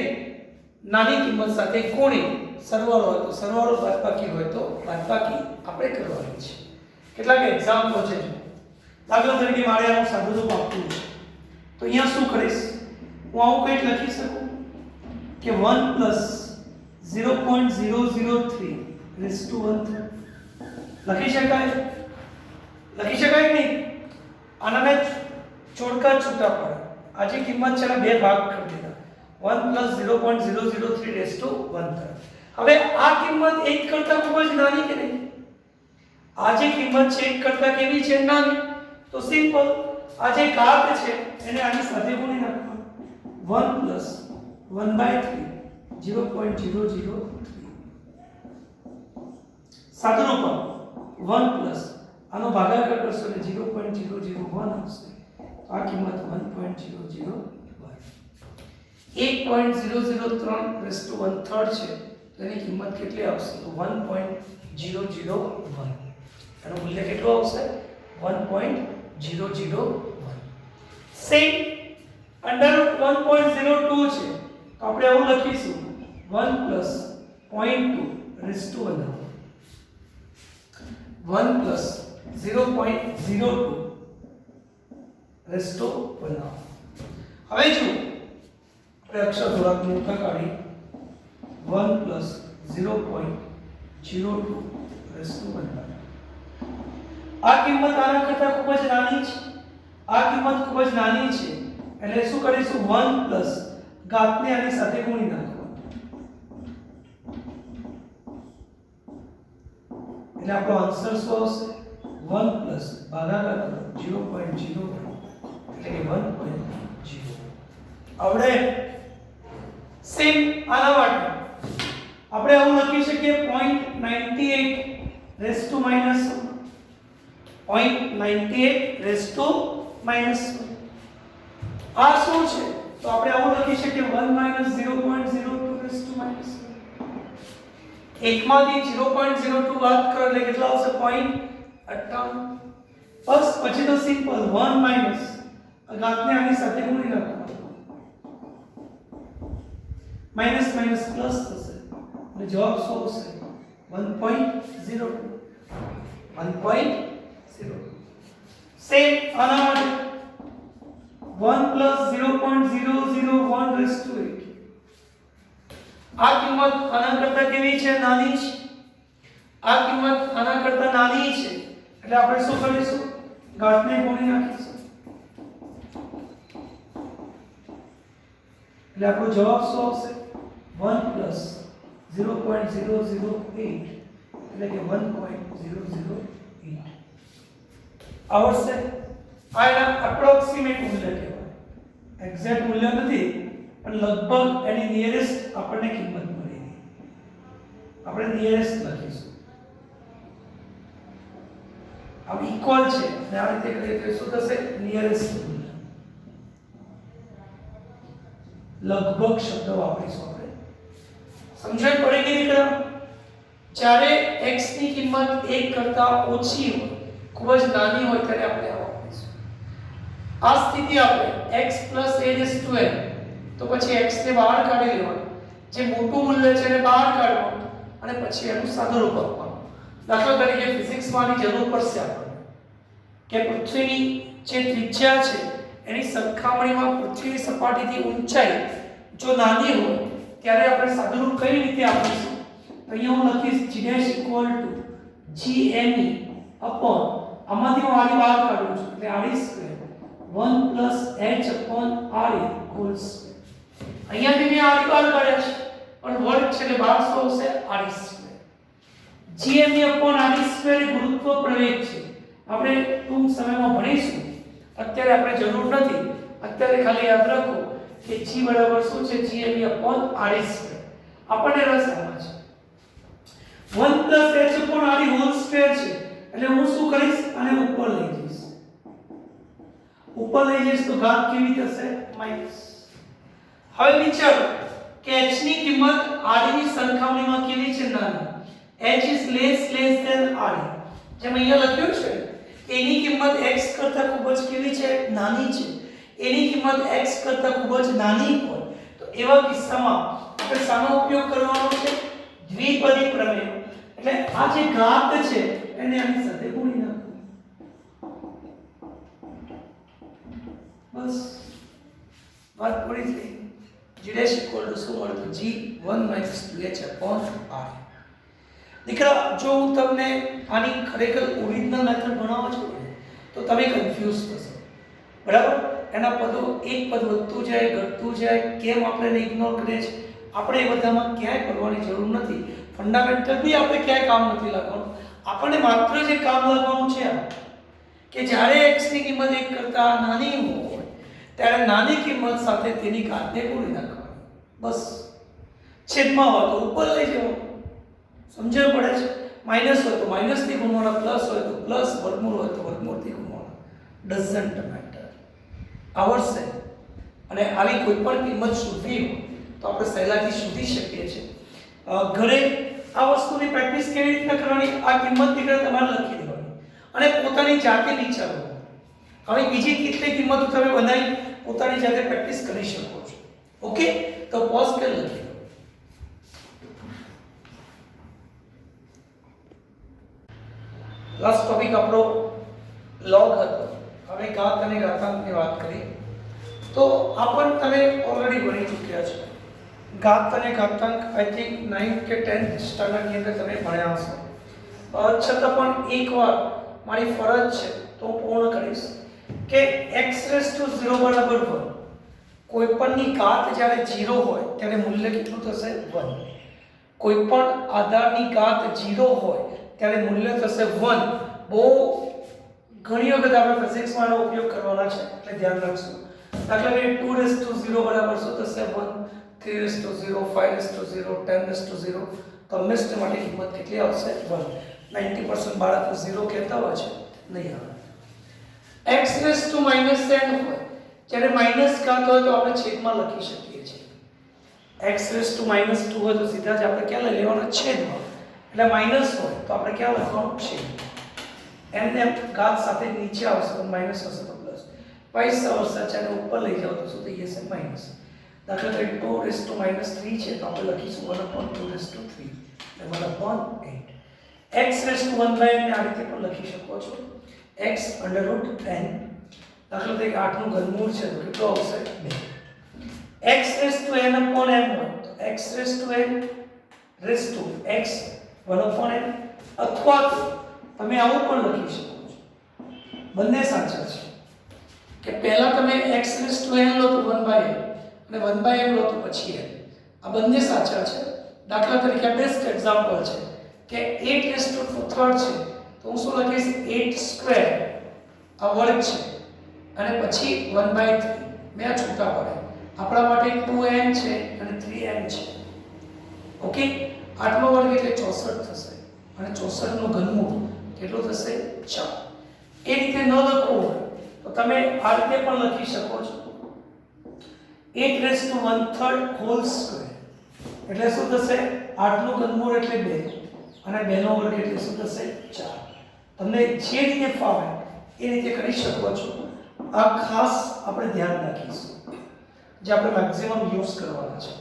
નાની કિંમત સાથે ગુણી સરવાળો હોય તો સરવાળો, બાદબાકી હોય તો બાદબાકી આપણે કરવાની છે. કેટલાક એક્ઝામ્પલ છે. દાખલા તરીકે મારે આનું સાદું રૂપ આપવું છે તો અહીંયા શું કરીશ હું આવું કંઈક લખી શકું કે 1 પ્લસ 0.003 રેઝ ટુ 1/3 લખી શકાય નહીં આના મેં ચોડકા છૂટા પડે આ જે કિંમત છે એના બે ભાગ કરી દીધા 1 પ્લસ 0.003 રેઝ ટુ 1/3 હવે આ કિંમત 1 કરતાં ખૂબ જ નાની કે નહીં આ જે કિંમત છે 1 કરતાં કેવી છે નાની તો સિમ્પલ આ જે ઘાત છે એને આની સાથે ગુણી નાખવાનું 1 પ્લસ 1/3 0.003 સાદું રૂપ 1 પ્લસ આનો ભાગાકાર કરશો એટલે 0.001 આવશે આ કિંમત 1.001 1.003 રેઝ ટુ 1/3 છે તો એની કિંમત કેટલી આવશે તો 1.001 એનું મૂલ્ય કેટલું આવશે 1.001 સેમ અંડર રૂટ 1.02 છે તો આપણે આવું લખીશું 1 plus 0.2 raise to 1 plus 0.02 raise to 1 હવે જો આપણે અક્ષર થોડાક મોટા કાઢી 1 પ્લસ 0.02 રેઝ ટુ 1 આ કિંમત આના કરતાં ખૂબ જ નાની છે આ કિંમત ખૂબ જ નાની છે એટલે શું કરીશું 1 પ્લસ ઘાતને આની સાથે ગુણી નાખવાનું એટલે આપણો આન્સર શું આવશે 1 પ્લસ ભાગાકાર કરો 0.01 એટલે કે 1.0 આવડે સેમ આના માટે આપણે આવું લખી શકીએ 0.98 raise to minus 0.98 raise to minus આ શું છે તો આપણે આવું લખી શકીએ 1 માઈનસ 0.02 રેઝ ટુ માઈનસ 1 માંથી 0.02 બાદ કરો એટલે કેટલા આવશે 0.58 બસ પછી તો સિમ્પલ 1 માઈનસ ઘાતને આની સાથે ગુણી નાખવાનું માઈનસ માઈનસ પ્લસ થશે અને જવાબ શું આવશે 1.02 સેમ આના માટે 1 પ્લસ 0.001 રેઝ ટુ 8 આ કિંમત આના કરતાં કેવી છે નાની છે આ કિંમત આના કરતાં નાની છે એટલે આપણે શું કરીશું ઘાતને ગુણી નાખીશું એટલે આપણો જવાબ શું આવશે 1 પ્લસ 0.008 એટલે કે 1.008 આવશે આ એના એપ્રોક્સિમેટ મૂલ્ય કહેવાય એક્ઝેક્ટ મૂલ્ય નથી પણ લગભગ એની નિયરેસ્ટ આપણને કિંમત મળી ગઈ આપણે નિયરેસ્ટ લખીશું આ ઇક્વલ છે અને આ રીતે કરીએ તો શું થશે નિયરેસ્ટ મૂલ્ય લગભગ શબ્દ વાપરીશું આપણે સમજણ પડી ગઈ દીકરા જ્યારે x ની કિંમત 1 કરતાં ઓછી હોય ખૂબ જ નાની હોય ત્યારે આપણે આ વાપરીશું આ સ્થિતિ આપણે x a તો પછી x ને બહાર કાઢી લેવાનું જે મોટું મૂલ્ય છે એને બહાર કાઢવાનું અને પછી એનું સાદું રૂપ આપવાનું દાખલા તરીકે ફિઝિક્સમાંની જરૂર પડશે આપણને કે પૃથ્વીની જે ત્રિજ્યા છે એની સરખામણીમાં પૃથ્વીની સપાટીથી ઊંચાઈ જો નાની હોય ત્યારે આપણે સાદું રૂપ કઈ રીતે આપીશું તો અહીંયા હું લખીશ g' gme upon આમાંથી હું આડી બહાર કાઢું છું એટલે આડી square 1 h r whole square અહીંયાથી મેં આડી બહાર કાઢ્યા છે પણ વર્ગ છે એટલે 1200 હશે આડી સ્ક્વેર gme upon આડી સ્ક્વેર એ ગુરુત્વ પ્રવેગ છે આપણે ટૂંક સમયમાં ભણીશું અત્યારે આપણે જરૂર નથી અત્યારે ખાલી યાદ રાખો કે g બરાબર શું છે gme upon આડી સ્ક્વેર આપણને રસ આમાં છે 1 h upon આડી હોલ સ્ક્વેર છે એટલે હું શું કરીશ આને ઉપર લઈ જઈશ તો ઘાત કેવી થશે માઈનસ હવે વિચારો કે h ની કિંમત r ની સરખામણીમાં કેવી છે નાની h is less than r જેમ અહીંયા લખ્યું છે કે એની કિંમત x કરતાં ખૂબ જ કેવી છે નાની છે એની કિંમત x કરતાં ખૂબ જ નાની હોય તો એવા કિસ્સામાં આપણે શાનો ઉપયોગ કરવાનો છે દ્વિપદી પ્રમેય એટલે આ જે ઘાત છે એને આની સાથે ગુણી નાખો બસ વાત પૂરી થઈ. g ડેશ ઇક્વલ ટુ શું મળે તો g1 2h upon r. દીકરા જો હું તમને આની ખરેખર ઓરિજિનલ મેથડ ભણાવવા છું તો તમે કન્ફ્યુઝ થશો, બરાબર. એના પદો એક પદ વધતું જાય ઘટતું જાય, કેમ આપણે એને ઇગ્નોર કરીએ છીએ, આપણે એ બધામાં ક્યાંય પડવાની જરૂર નથી. ફંડામેન્ટલ બી આપણે ક્યાંય કામ નથી લાગવાનું. આપણને માત્ર જે કામ લાગવાનું છે કે જ્યારે x ની કિંમત 1 કરતા નાની હોય ત્યારે નાની કિંમત સાથે તેની ઘાતને ગુણી નાખવાની. બસ છેદમાં હોય તો ઉપર લઈ જવાનું. સમજણ પડે છે? માઈનસ હોય તો માઈનસ થી ગુણવાના, પ્લસ હોય તો પ્લસ, વર્ગમૂળ હોય તો વર્ગમૂળ થી ગુણવાના. Doesn't matter. આવડશે. અને આવી કોઈ પણ કિંમત શોધવી હોય તો આપણે સહેલાઈથી શોધી શકીએ છીએ. ઘરે આ વસ્તુની પ્રેક્ટિસ કેવી રીતના કરવાની, આ કિંમત દીકરા તમારે લખી દેવાની અને પોતાની જાતે વિચારવાનું. હવે બીજી કેટલી કિંમતો તમે બનાવી પોતાની જાતે પ્રેક્ટિસ કરી શકો છો. ઓકે, તો પોઝ કરી લખી દો. લાસ્ટ ટોપિક આપણો લોગ હતો. હવે ઘાત અને ઘાતાંકની વાત કરી તો આ પણ તમે ઓલરેડી ભણી ચૂક્યા છો. ઘાત અને ઘાતાંક આઈ થિંક 9th કે 10th સ્ટાન્ડર્ડની અંદર તમે ભણ્યા હશો. છતાં પણ એકવાર મારી ફરજ છે તો હું પૂર્ણ કરીશ કે x⁻0 બરાબર 1. કોઈ પણની ઘાત જ્યારે 0 હોય ત્યારે મૂલ્ય કેટલું થશે? 1. કોઈ પણ આધારની ઘાત 0 હોય ત્યારે મૂલ્ય થશે 1. બહુ ઘણી વખત આપણે ફિઝિક્સમાં એનો ઉપયોગ કરવાના છે એટલે ધ્યાન રાખજો. દાખલા તરીકે 2⁻0 બરાબર શું થશે? 1. 3⁻0, 5⁻0, 10⁻0. તો હંમેશા માટે કિંમત કેટલી આવશે? 1. 90% બાળકો 0 કહેતા હોય છે, નહીં આવે. x⁻n હોય જ્યારે માઈનસ ઘાત હોય તો આપણે છેદમાં લખી શકીએ છીએ. x⁻2 હોય તો સીધા જ આપણે ક્યાં લઈ લેવાના? છેદમાં. એટલે માઈનસ હોય તો આપણે ક્યાં લખવાનું? છેદમાં. એમને ઘાત સાથે નીચે આવશે તો માઈનસ હશે તો પ્લસ. પૈસા વસાચાને ઉપર લઈ જાવ તો શું થઈ જશે? માઈનસ. દાખલા તરીકે 2⁻3 છે તો આપણે લખીશું 1/2⁵ એટલે 1/8. x⁻1/n ને આ રીતે પણ લખી શકો છો. x√n. દાખલા તરીકે 8 નું ઘનમૂળ છે તો કેટલો આવશે? 2. x⁻n/m હોય તો x⁻x1/n અથવા તો તમે આવું પણ લખી શકો છો. બંને સાચા છે કે પહેલા તમે x⁻n લો તો 1/m અને 1/m લો તો પછી n. આ બંને સાચા છે. દાખલા તરીકે બેસ્ટ એક્ઝામ્પલ છે કે 8⁻3 છે તો હું શું લખીશ? 8² આ વર્ગ છે અને પછી 1/3 બે છૂટા પડે. આપણા માટે 2n છે અને 3n છે. ઓકે, 8નો વર્ગ એટલે 64 થશે અને 64 નું ઘનમૂળ કેટલું થશે? 4. એ રીતે ન લખવું તો તમે આ રીતે પણ લખી શકો છો 8⁻1/3 હોલ સ્ક્વેર એટલે શું થશે? 8 નું ઘનમૂળ એટલે 2 અને 2 નો વર્ગ એટલે શું થશે? 4. તમને જે રીતે ફાવે એ રીતે કરી શકો છો. આ ખાસ આપણે ધ્યાન રાખીશું જે આપણે મેક્સિમમ યુઝ કરવાના છે.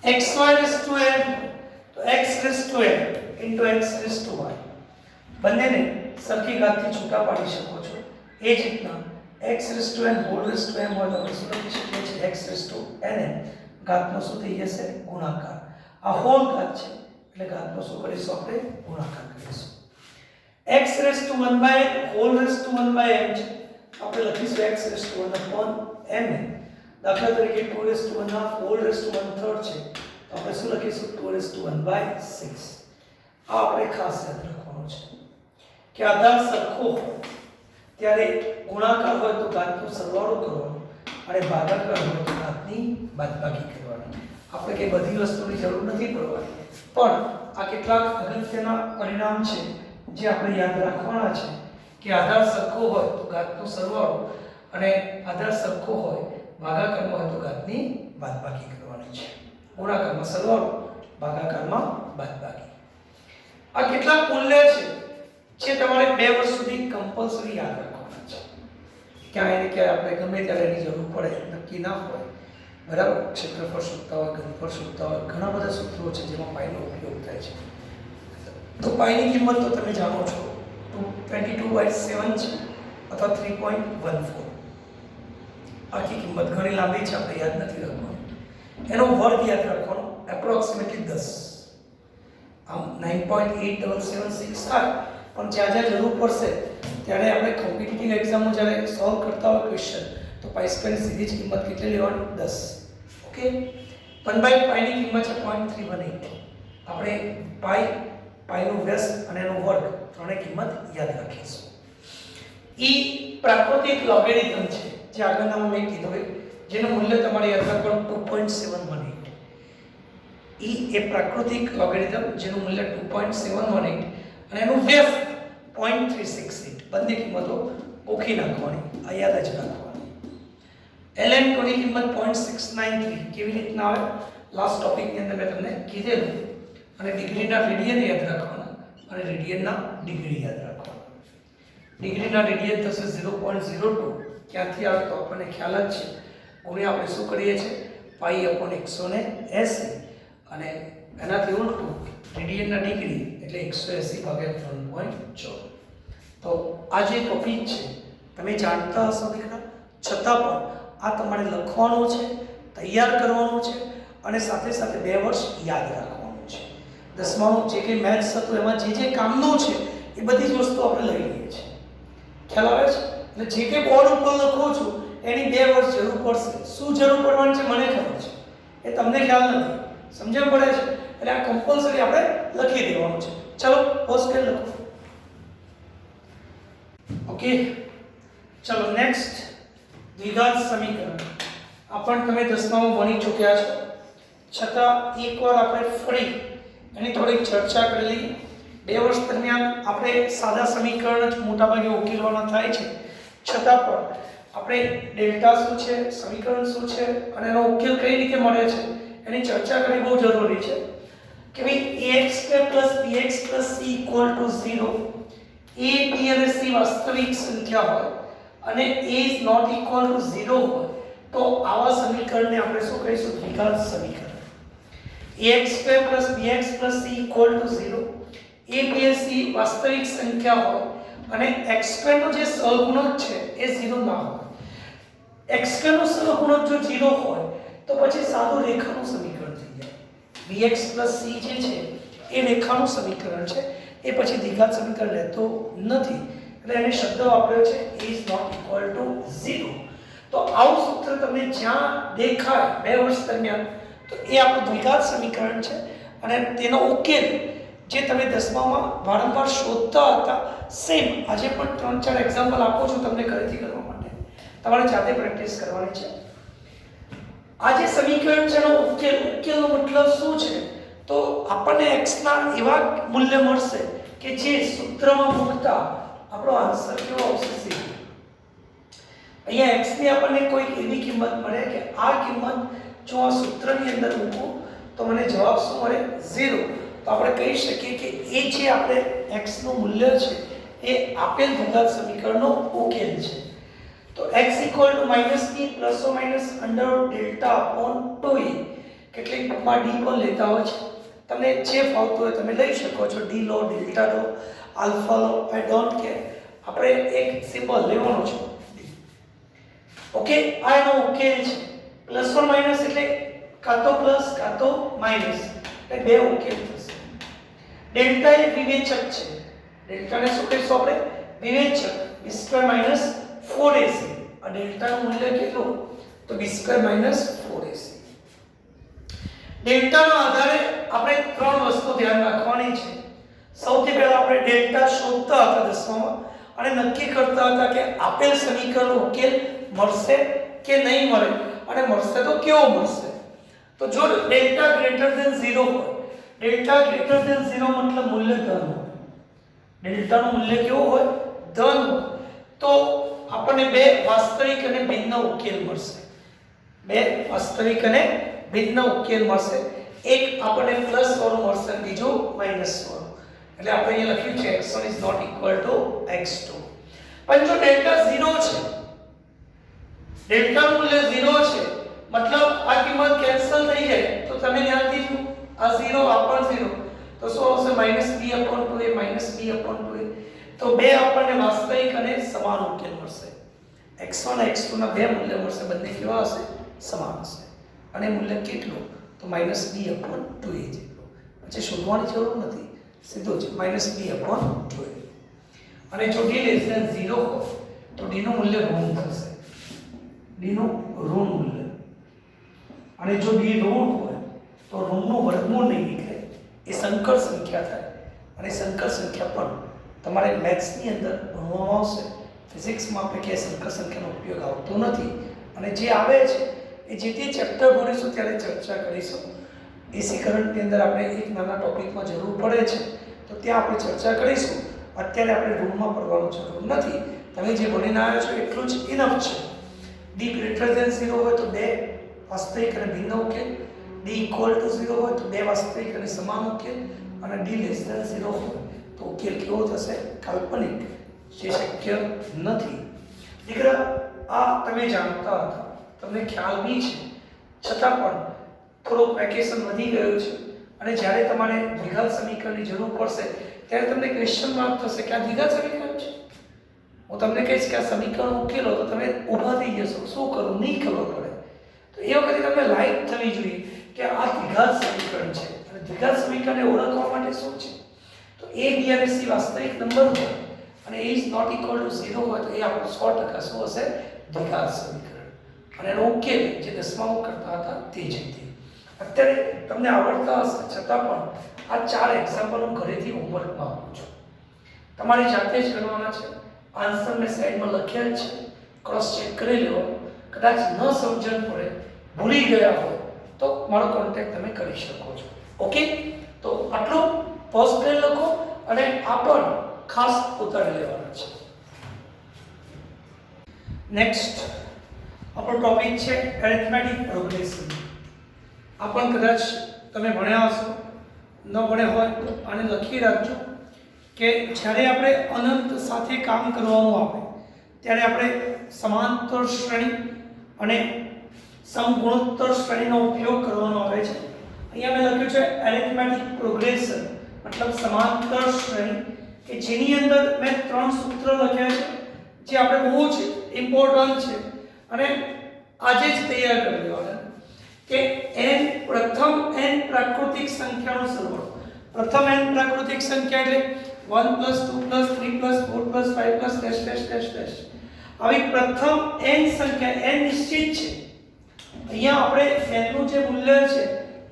xy⁻n તો x⁻n x⁻y બંનેને સરખી ઘાતથી છૂટા પાડી શકો છો. એ જ રીતના x⁻n હોલ સ્ક્વેર હોય તો આપણે શું લખી શકીએ છીએ? x⁻n ઘાતનો શું થઈ જશે? ગુણાકાર. આ હોલ ઘાત છે એટલે ઘાતનો શું કરીશું? આપણે ગુણાકાર કરીશું. x⁻1/n હોલ 1/m છે આપણે લખીશું x⁻1/m. દાખલા તરીકે 2⁻1/2 હોલ 1/3 છે તો આપણે શું લખીશું? 2⁻1/6. આ આપણે ખાસ યાદ રાખવાનું છે કે આધાર સરખો હોય ત્યારે ગુણાકાર હોય તો ઘાતનો સરવાળો કરવાનો અને ભાગાકાર હોય તો ઘાતની બાદબાકી કરવાની. આપણે કે બધી વસ્તુની જરૂર નથી પડવાની, પણ આ કેટલાક અગત્યના પરિણામ છે જે આપણે યાદ રાખવાના છે કે આધાર સરખો હોય તો ઘાતનો સરવાળો અને આધાર સરખો હોય ભાગાકારમાં હોય તો ઘાતની બાદબાકી કરવાની છે. ગુણાકારમાં સરવાળો, ભાગાકારમાં બાદબાકી. આ કેટલાક મૂલ્ય છે જે તમારે 2 વર્ષ સુધી કમ્પલસરી યાદ રાખવાના છે. ક્યાંય ને ક્યાંય આપણે ગમે ત્યારે એની જરૂર પડે નક્કી ના હોય, બરાબર. ક્ષેત્રફળ શોધતા હોય, ઘનફળ શોધતા હોય, ઘણા બધા સૂત્રો છે જેમાં પાઈનો ઉપયોગ થાય છે. તો પાઈની કિંમત તો તમે જાણો છો 22/7 છે અથવા 3.14. આખી કિંમત ઘણી લાંબી છે, આપણે યાદ નથી રાખવાનું. એનો વર્ગ યાદ રાખવાનો, એપ્રોક્સિમેટલી 10. આમ 9.8776 થાય, પણ જ્યાં જ્યાં જરૂર પડશે ત્યારે આપણે કોમ્પિટિટિવ એક્ઝામમાં જ્યારે સોલ્વ કરતા હોય ક્વેશ્ચન, તો પાઈ સ્ક્વેરની સીધી જ કિંમત કેટલી લેવાની? 10. ઓકે, 1/π ની કિંમત છે 0.318. આપણે પાઈનો વ્યસ્ત અને એનો વર્ગ ત્રણેય કિંમત યાદ રાખીશું. ઈ પ્રાકૃતિક લોગેરિધમ છે, જે આગળનામાં મેં કીધું, જેનું મૂલ્ય તમારે યાદ રાખવાનું 2.718. એ પ્રાકૃતિક લોગેરિધમ જેનું મૂલ્ય 2.718 અને એનું વ્યસ્ત 0.368. બંને કિંમતો ઓળખી નાખવાની, આ યાદ જ રાખવાની. ln2 ની કિંમત 0.693 કેવી રીતના આવે? લાસ્ટ ટોપિકની અંદર મેં તમને કીધેલું. અને ડિગ્રીના રેડિયન યાદ રાખવાના અને રેડિયનના ડિગ્રી યાદ રાખવાના. ડિગ્રીના રેડિયન થશે 0.02. ક્યાંથી આવે તો આપણને ખ્યાલ જ છે, ગુણ્યા આપણે શું કરીએ છીએ? π/180 અને એનાથી ઉલટું રેડિયનના ડિગ્રી એટલે 180/3.4. તો આ જે ટોપિક છે તમે જાણતા હશો દીકરા, છતાં પણ આ તમારે લખવાનું છે, તૈયાર કરવાનું છે અને સાથે સાથે 2 વર્ષ યાદ રાખવાનું છે. 10માનું જે કંઈ મેથ્સ હતું એમાં જે કામનું છે એ બધી જ વસ્તુ આપણે લઈ લઈએ છીએ. ખ્યાલ આવે છે? એટલે જે કંઈ બોર્ડ ઉપર લખું છું એની 2 વર્ષ જરૂર પડશે. શું જરૂર પડવાની છે મને ખબર છે, એ તમને ખ્યાલ નથી. સમજણ પડે છે? એટલે આ કમ્પલસરી આપણે લખી દેવાનું છે. ચલો પોઝ કરી લખો. ઓકે, ચલો નેક્સ્ટ દ્વિઘાત સમીકરણ. આ પણ તમે 10મામાં ભણી ચૂક્યા છો, છતાં એકવાર આપણે ફરી એની થોડીક ચર્ચા કરી લઈએ. 2 વર્ષ દરમિયાન આપણે સાદા સમીકરણ જ મોટાભાગે ઉકેલવાના થાય છે, છતાં પણ આપણે ડેલ્ટા શું છે, સમીકરણ શું છે અને એનો ઉકેલ કઈ રીતે મળે છે એની ચર્ચા કરવી બહુ જરૂરી છે. કે ભાઈ ax² + bx + c = 0, a b અને c વાસ્તવિક સંખ્યા હોય અને a is not equal to 0 હોય તો આવા સમીકરણને આપણે શું કહીશું? દ્વિઘાત સમીકરણ. ax² + bx + c = 0, a b અને c વાસ્તવિક સંખ્યા હોય અને x² નો જે સહગુણક છે એ 0 ના હોય. x² નો સહગુણક જો 0 હોય તો પછી સાદું રેખાનું સમીકરણ થઈ જાય. bx + c જે છે એ રેખાનું સમીકરણ છે, એ પછી દ્વિઘાત સમીકરણ રહેતો નથી. એટલે એને શબ્દ વાપર્યો છે a is not equal to 0. તો આવું સૂત્ર તમને જ્યાં દેખાય 2 વર્ષ દરમિયાન તો એ આપણું દ્વિઘાત સમીકરણ છે અને તેનો ઉકેલ જે તમે 10મામાં વારંવાર શોધતા હતા, સેમ આજે પણ 3-4 એક્ઝામ્પલ આપું છું તમને ઘરેથી કરવા માટે, તમારે જાતે પ્રેક્ટિસ કરવાની છે. આ જે સમીકરણ છે એનો ઉકેલનો મતલબ શું છે? તો આપણને x ના એવા મૂલ્ય મળશે કે જે સૂત્રમાં મૂકતા આપણો આન્સર કેવો આવશે? અહીંયા x ની આપણને કોઈ એવી કિંમત મળે કે આ કિંમત જો આ સૂત્રની અંદર મૂકું તો મને જવાબ શું મળે? 0. તો આપણે કહી શકીએ કે એ જે આપણે x નું મૂલ્ય છે એ આપેલ દ્વિઘાત સમીકરણનો ઉકેલ છે. તો x = -b ± √delta/2a. કેટલીક બુકમાં d પણ લેતા હોય છે, તમને જે ફાવતું હોય તમે લઈ શકો છો. d લો, ડેલ્ટા લો, આલ્ફા લો, આઈ ડોન્ટ કેર. આપણે એક સિમ્બોલ લેવાનો છે. ઓકે, આ એનો ઉકેલ છે. પ્લસ ઓર માઈનસ એટલે કાં તો પ્લસ કાં તો માઈનસ, એટલે બે ઉકેલ થશે. ડેલ્ટા એ વિવેચક છે. ડેલ્ટાને શું કહીશું આપણે? વિવેચક. b² - 4ac. આ ડેલ્ટાનું મૂલ્ય કેટલું? તો b² - 4ac. ડેલ્ટાના આધારે આપણે ત્રણ વસ્તુ ધ્યાન રાખવાની છે. સૌથી પહેલા આપણે ડેલ્ટા શોધતા હતા 10માં અને નક્કી કરતા હતા કે આપેલ સમીકરણનો ઉકેલ મળશે કે નહીં મળે, અને મળશે તો કેવો મળશે. તો જો ડેલ્ટા > 0 હોય, ડેલ્ટા > 0 મતલબ મૂલ્ય ધન હોય, ડેલ્ટાનું મૂલ્ય કેવું હોય? ધન હોય, તો આપણને બે વાસ્તવિક અને ભિન્ન ઉકેલ મળશે. બે વાસ્તવિક અને ભિન્ન ઉકેલ મળશે. એક આપણને પ્લસ વાળું મળશે, બીજું માઈનસ વાળું. એટલે આપણે અહીંયા લખ્યું છે x1 is not equal to x2. પણ જો ડેલ્ટા 0 છે, ડેલ્ટા મૂલ્ય 0 છે, મતલબ આ કિંમત કેન્સલ થઈ જાય. તો તમે ધ્યાનથી જુઓ, આ 0 આ પણ 0, તો શું આવશે? -b/2a -b/2a. તો બે આપણને વાસ્તવિક અને સમાન ઉકેલ મળશે. x1 x2 ના બે મૂલ્ય મળશે, બંને કેવા હશે? સમાન હશે. અને મૂલ્ય કેટલું? તો -b/2a જેટલું. પછી શોધવાની જરૂર નથી, સીધો જ -b/2a. અને જો d <0 હોય તો d નું મૂલ્ય ઋણ થશે, d નું ઋણ મૂલ્ય. અને જો d ઋણ હોય તો ઋણનું વર્ગમૂળ નહીં નીકળે, એ સંકર સંખ્યા થાય. અને સંકર સંખ્યા પણ તમારે મેથ્સની અંદર ભણવામાં આવશે. ફિઝિક્સમાં આપણે કે સંકર સંખ્યાનો ઉપયોગ આવતો નથી. અને જે આવે છે એ જે તે ચેપ્ટર ભણીશું ત્યારે ચર્ચા કરીશું. એસી કરંટની અંદર આપણે એક નાના ટોપિકમાં જરૂર પડે છે તો ત્યાં આપણે ચર્ચા કરીશું. અત્યારે આપણે રૂમમાં પડવાનું જરૂર નથી. તમે જે ભણીને આવ્યા છો એટલું જ ઇનફ છે. d > 0 હોય તો બે વાસ્તવિક અને ભિન્ન ઉકેલ, d = 0 હોય તો બે વાસ્તવિક અને સમાન ઉકેલ, અને d < 0 હોય તો ઉકેલ કેવો થશે? કાલ્પનિક, જે શક્ય નથી. દીકરા, આ તમે જાણતા હતા, તમને ખ્યાલ બી છે, છતાં પણ થોડુંક વેકેશન વધી ગયું છે અને જ્યારે તમારે દ્વિઘાત સમીકરણની જરૂર પડશે ત્યારે તમને ક્વેશ્ચન માર્ક થશે કે આ દ્વિઘાત સમીકરણ છે. હું તમને કહીશ કે આ સમીકરણ ઉકેલો તો તમે ઊભા થઈ જશો, શું કરું નહીં ખબર પડે. તો એ વખતે તમને લાઈટ થવી જોઈએ કે આ દ્વિઘાત સમીકરણ છે. અને દ્વિઘાત સમીકરણને ઓળખવા માટે શું છે? તો a, b અને c વાસ્તવિક નંબર હોય અને a ≠ 0 હોય તો એ આપણું 100% શું હશે? દ્વિઘાત સમીકરણ. અને એનો ઉકેલ જે 10મામાં કરતા હતા તે જ રીતે. અત્યારે તમને આવડતા હશે છતાં પણ આ 4 એક્ઝામ્પલ હું ઘરેથી હોમવર્કમાં આપું છું. તમારે જાતે જ કરવાના છે. આન્સર મેં સાઈડમાં લખ્યા છે, ક્રોસ ચેક કરી લેવો. કદાચ ન સમજણ પડે, ભૂલી ગયા હોય તો મારો કોન્ટેક્ટ તમે કરી શકો છો. ઓકે, તો આટલું પોઝ કરી લખો અને આ પણ ખાસ ઉતારી લેવાના છે. નેક્સ્ટ આપણો ટોપિક છે એરિથમેટિક પ્રોગ્રેશન. આ પણ કદાચ તમે ભણ્યા હશો, ન ભણ્યા હોય તો આને લખી રાખજો કે જ્યારે આપણે અનંત સાથે કામ કરવાનું આવે ત્યારે આપણે સમાંતર શ્રેણી અને સમગુણોત્તર શ્રેણીનો ઉપયોગ કરવાનો આવે છે. અહીંયા મેં લખ્યું છે એરિથમેટિક પ્રોગ્રેશન, મતલબ સમાંતર શ્રેણી, કે જેની અંદર મેં 3 સૂત્ર લખ્યા છે જે આપણે બહુ જ ઇમ્પોર્ટન્ટ છે અને આજે જ તૈયાર કરી દેવાના. કે n પ્રથમ n પ્રાકૃતિક સંખ્યાનો સરવાળો. પ્રથમ n પ્રાકૃતિક સંખ્યા એટલે 1 + 2 + 3 + 4 + 5 -- આવી પ્રથમ n સંખ્યા n નિશ્ચિત છે. અહીંયા આપણે n નું જે મૂલ્ય છે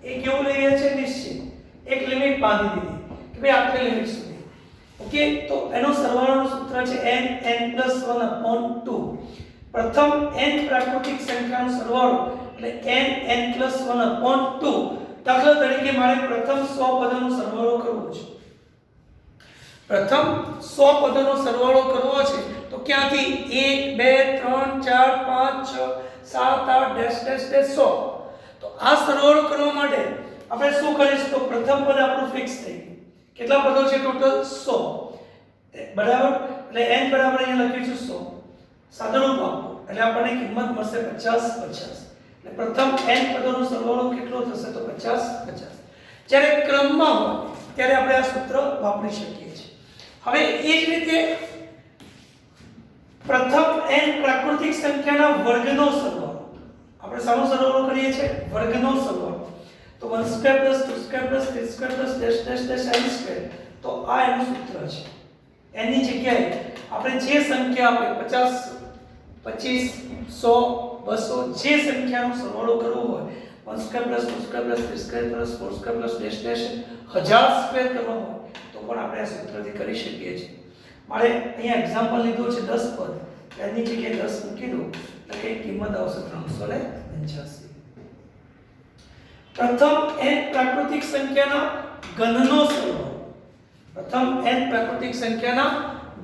એ કેવું લઈએ છે? નિશ્ચિત. એક લિમિટ બાંધી દીધી કે ભાઈ આટલી લિમિટ સુધી. ઓકે, તો એનો સરવાળોનું સૂત્ર છે n + 1/2. પ્રથમ n પ્રાકૃતિક સંખ્યાનો સરવાળો એટલે n + 1/2. દાખલા તરીકે મારે પ્રથમ 100 પદોનો સરવાળો કરવો છે. પ્રથમ 100 પદોનો સરવાળો કરવો છે તો ક્યાંથી? 1 2 3 4 5 6 7 8 -- 100. તો આ સરવાળો કરવા માટે આપણે શું કરીશું? તો પ્રથમ પદ આપણું ફિક્સ થઈ ગયું. કેટલા પદો છે? ટોટલ 100. બરાબર, એટલે n બરાબર અહીંયા લખ્યું છે 100. સાદુરૂપ આપો એટલે આપણને કિંમત મળશે 50 50. એટલે પ્રથમ n પદોનો સરવાળો કેટલો થશે? તો 50 50. જ્યારે ક્રમમાં હોય ત્યારે આપણે આ સૂત્ર વાપરી શકીએ છીએ. હવે એ જ રીતે પ્રથમ n પ્રાકૃતિક સંખ્યાના વર્ગનો સરવાળો. આપણે શાનો સરવાળો કરીએ છીએ? વર્ગનો સરવાળો. તો 1² + 2² + 3² -- n². તો આ એનું સૂત્ર છે. n ની જગ્યાએ આપણે જે સંખ્યા આપણે 50 25 100 200 જે સંખ્યાનો સરવાળો કરવો હોય 1² + 2² + 3² + 4² / 1000² કરવો હોય તો પણ આપણે આ સૂત્રથી કરી શકીએ છીએ. મારે અહીંયા એક્ઝામ્પલ લીધું છે 10 પદ, એની જગ્યાએ 10 મૂકી દો એટલે કે કિંમત આવશે 385. પ્રથમ n પ્રાકૃતિક સંખ્યાના ઘનનો સરવાળો. પ્રથમ n પ્રાકૃતિક સંખ્યાના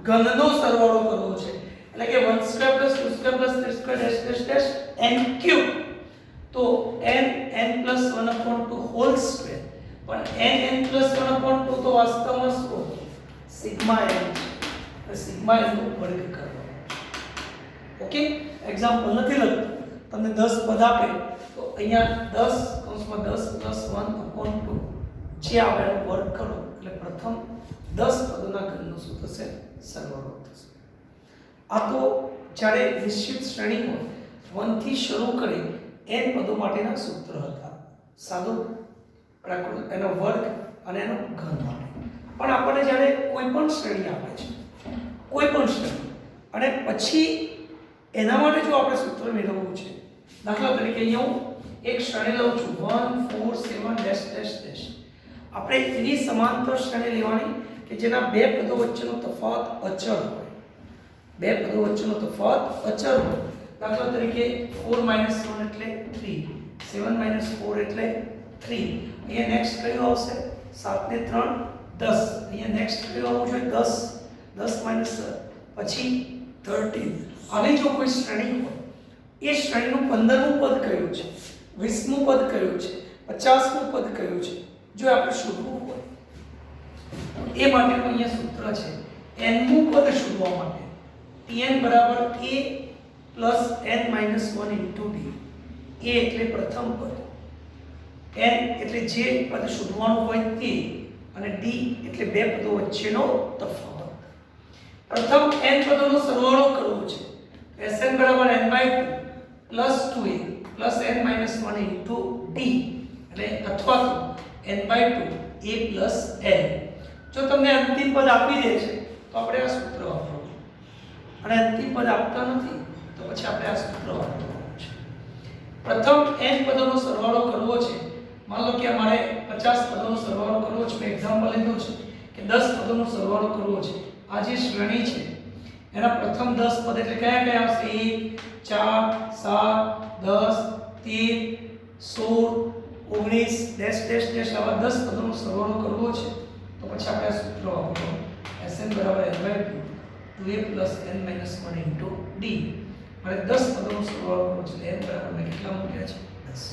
ઘનનો સરવાળો કરવો છે એટલે કે 1² + 2² + 3² -- n3. તો n + 1/2 પણ n + 1/2 તો વાસ્તવમાં શું? સિગ્મા n છે. સિગ્મા n નો વર્ગ કરવાનો. ઓકે, એક્ઝામ્પલ નથી લખતું, તમને 10 પદ આપે તો અહીંયા 10 + 1/2 જે આવે એનો વર્ગ કરો એટલે પ્રથમ 10 પદોના ઘનનો શું થશે? સરવાળો થશે. આ તો જ્યારે નિશ્ચિત શ્રેણી હોય 1 થી શરૂ કરી n પદો માટેના સૂત્ર હતા. સાદું એનો વર્ગ અને એનો ઘન માટે. પણ આપણને જ્યારે કોઈ પણ શ્રેણી આપે છે, કોઈ પણ શ્રેણી, અને પછી એના માટે જો આપણે સૂત્ર મેળવવું છે, દાખલા તરીકે અહીંયા હું એક શ્રેણી લઉં છું 1 4 7 ડેશ ડેશ ડેશ. આપણે એની સમાંતર શ્રેણી લેવાની કે જેના બે પદો વચ્ચેનો તફાવત અચળ હોય. બે પદો વચ્ચેનો તફાવત અચળ હોય. દાખલા તરીકે 4 - 1 એટલે 3, 7 - 4 એટલે 3. અહીંયા નેક્સ્ટ કયું આવશે? 7 ને 3 10. અહીંયા નેક્સ્ટ કયું આવવું જોઈએ? 10 10 - પછી 13. આવી જો કોઈ શ્રેણી હોય, એ શ્રેણીનું 15મું પદ કયું છે, 20મું પદ કયું છે, 50મું પદ કયું છે, જો આપણે શોધવું હોય, એ માટેનું અહીંયા સૂત્ર છે. nમું પદ શોધવા માટે tn બરાબર a plus n minus 1 into d. a એટલે પ્રથમ પદ, n એટલે જે પદ શોધવાનું હોય તે, અને d એટલે બે પદો વચ્ચેનો તફાવત. પ્રથમ n પદોનો સરવાળો કરવો છે. Sn બરાબર n/2 plus 2a plus n minus 1 into d, એટલે અથવા તો n/2 a પ્લસ n. જો તમને અંતિમ પદ આપી દે છે તો આપણે આ સૂત્ર વાપરવું, અને અંતિમ પદ આપતા નથી તો પછી આપણે આ સૂત્ર વાપરવું છે. પ્રથમ n પદોનો સરવાળો કરવો છે. માન લો કે અમારે 50 પદોનો સરવાળો કરવો છે. મેં એક્ઝામ્પલ લીધું છે કે 10 પદોનો સરવાળો કરવો છે. આ જે શ્રેણી છે એના પ્રથમ 10 પદ એટલે કયા કયા આવશે? 1 4 7 13 16 19 ડેશ ડેશ ડેશ આવા 10 પદોનો સરવાળો કરવો છે. તો પછી આપણે આ સૂત્ર વાપરવું. Sn બરાબર n/2 2a plus n minus 1 into d. મારે 10 પદોનો સરવાળો કરવો છે. n બરાબર મેં કેટલા મૂક્યા છે? 10.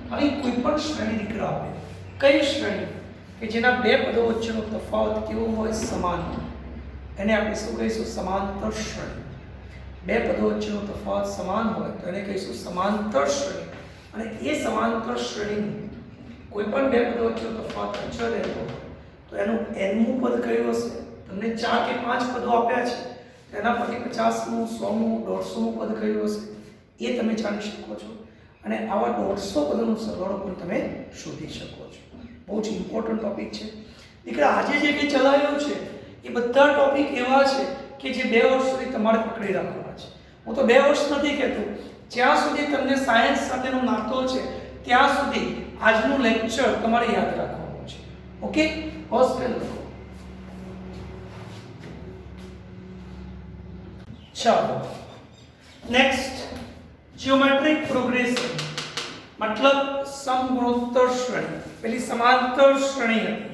હવે કોઈ પણ શ્રેણી દીકરા આપે, કઈ શ્રેણી કે જેના બે પદો વચ્ચેનો તફાવત કેવો હોય? સમાન. એને આપણે શું કહીશું? સમાંતર શ્રેણી. બે પદો વચ્ચેનો તફાવત સમાન હોય તો એને કહીશું સમાંતર શ્રેણી. અને એ સમાંતર શ્રેણીનું કોઈ પણ બે પદો વચ્ચેનો તફાવત અચળ રહેતો હોય તો એનું nમું પદ કયું હશે? તમને 4 કે 5 પદો આપ્યા છે, તેના પછી 50મું 100મું 150મું પદ કયું હશે એ તમે જાણી શકો છો. અને આવા 150 પદોનો સરવાળો પણ તમે શોધી શકો છો. બહુ જ ઇમ્પોર્ટન્ટ ટોપિક છે દીકરા. આજે જે કંઈ ચલાવ્યું છે એ બધા ટોપિક એવા છે કે જે 2 વર્ષ સુધી તમારે પકડી રાખવાના છે. હું તો 2 વર્ષ નથી કહેતો, જ્યાં સુધી તમને સાયન્સ સાથેનો નાતો છે ત્યાં સુધી આજનું લેક્ચર તમારે યાદ રાખવાનું છે. ઓકે, હોસ્ટેલ લખો. ચાલો નેક્સ્ટ, જ્યોમેટ્રિક પ્રોગ્રેશન મતલબ સમગુણોત્તર શ્રેણી. પેલી સમાંતર શ્રેણી હતી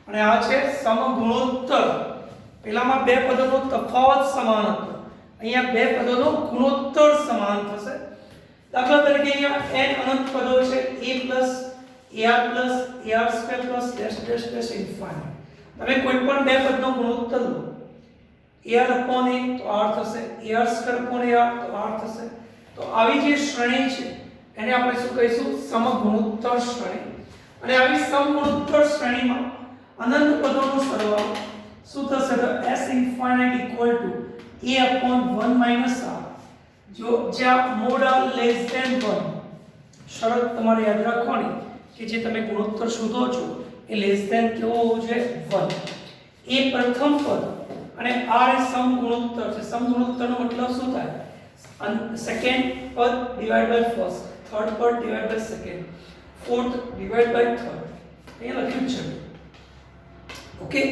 અને આ છે સમગુણોત્તર. પેલામાં બે પદોનો તફાવત સમાન હતો, અહીંયા બે પદોનો ગુણોત્તર સમાન થશે. દાખલા તરીકે અહીંયા n અનંત પદો છે, a plus ar plus dash dash dash infinite. તમે કોઈ પણ બે પદનો ગુણોત્તર લો, ar upon a તો r થશે, ar square upon ar તો r થશે. તો આવી જે શ્રેણી છે એને આપણે શું કહીશું? સમગુણોત્તર શ્રેણી. અને આવી સમગુણોત્તર શ્રેણીમાં અનંત પદોનો સરવાળો શું થશે? તો s infinite equal to a upon 1 minus r. જો જ્યાં મોડ r લેસ ધેન 1, શરત તમારે યાદ રાખવાની કે જે તમે ગુણોત્તર શોધો છો એ લેસ ધેન કેવો હોવો જોઈએ? 1. એ પ્રથમ પદ અને r એ સમગુણોત્તર છે. સમગુણોત્તરનો મતલબ શું થાય? સેકન્ડ પદ ડિવાઇડ બાય ફર્સ્ટ, થર્ડ પદ divide by second, fourth divide by third. અહીંયા લખ્યું છે. ઓકે,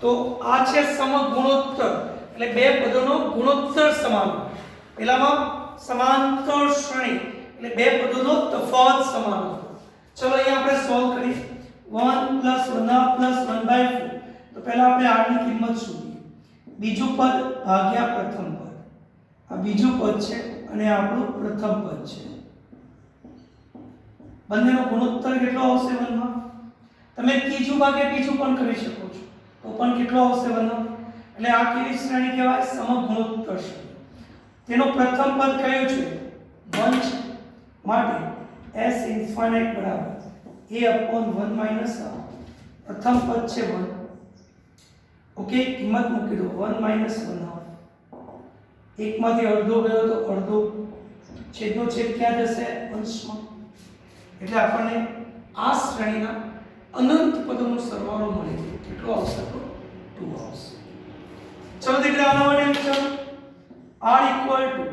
તો આ છે સમગુણોત્તર, એટલે બે પદોનો ગુણોત્તર સમાન. પેલામાં સમાંતર શ્રેણી એટલે બે પદોનો તફાવત સમાન હતો. ચલો અહીંયા આપણે સોલ્વ કરીએ. 1 + 1r + 1/4. તો પહેલા આપણે r ની કિંમત શોધીએ. બીજું પદ ભાગ્યા પ્રથમ પદ. આ બીજું પદ છે અને આ આપણું પ્રથમ પદ છે. બંનેનો ગુણોત્તર કેટલો આવશે 1 માં? તમે ત્રીજું ભાગ્યા બીજું પણ કરી શકો છો તો પણ કેટલો આવશે 1 માં? એટલે આ કેવી શ્રેણી કહેવાય? સમગુણોત્તર શ્રેણી. તેનો પ્રથમ પદ કયું છે? 1 છે. માટે s ઇન્ફિનિટ બરાબર a upon 1 minus r. પ્રથમ પદ છે 1. ઓકે, કિંમત મૂકી દો 1 minus 1r. એકમાંથી અડધો ગયો તો અડધો, છેદનો છેદ ક્યાં જશે? અંશમાં. એટલે આપણને આ શ્રેણીના અનંત પદોનો સરવાળો મળે છે. કેટલો આવશે? તો 2 આવશે. ચલો દીકરા આના માટે વિચારો. r equal to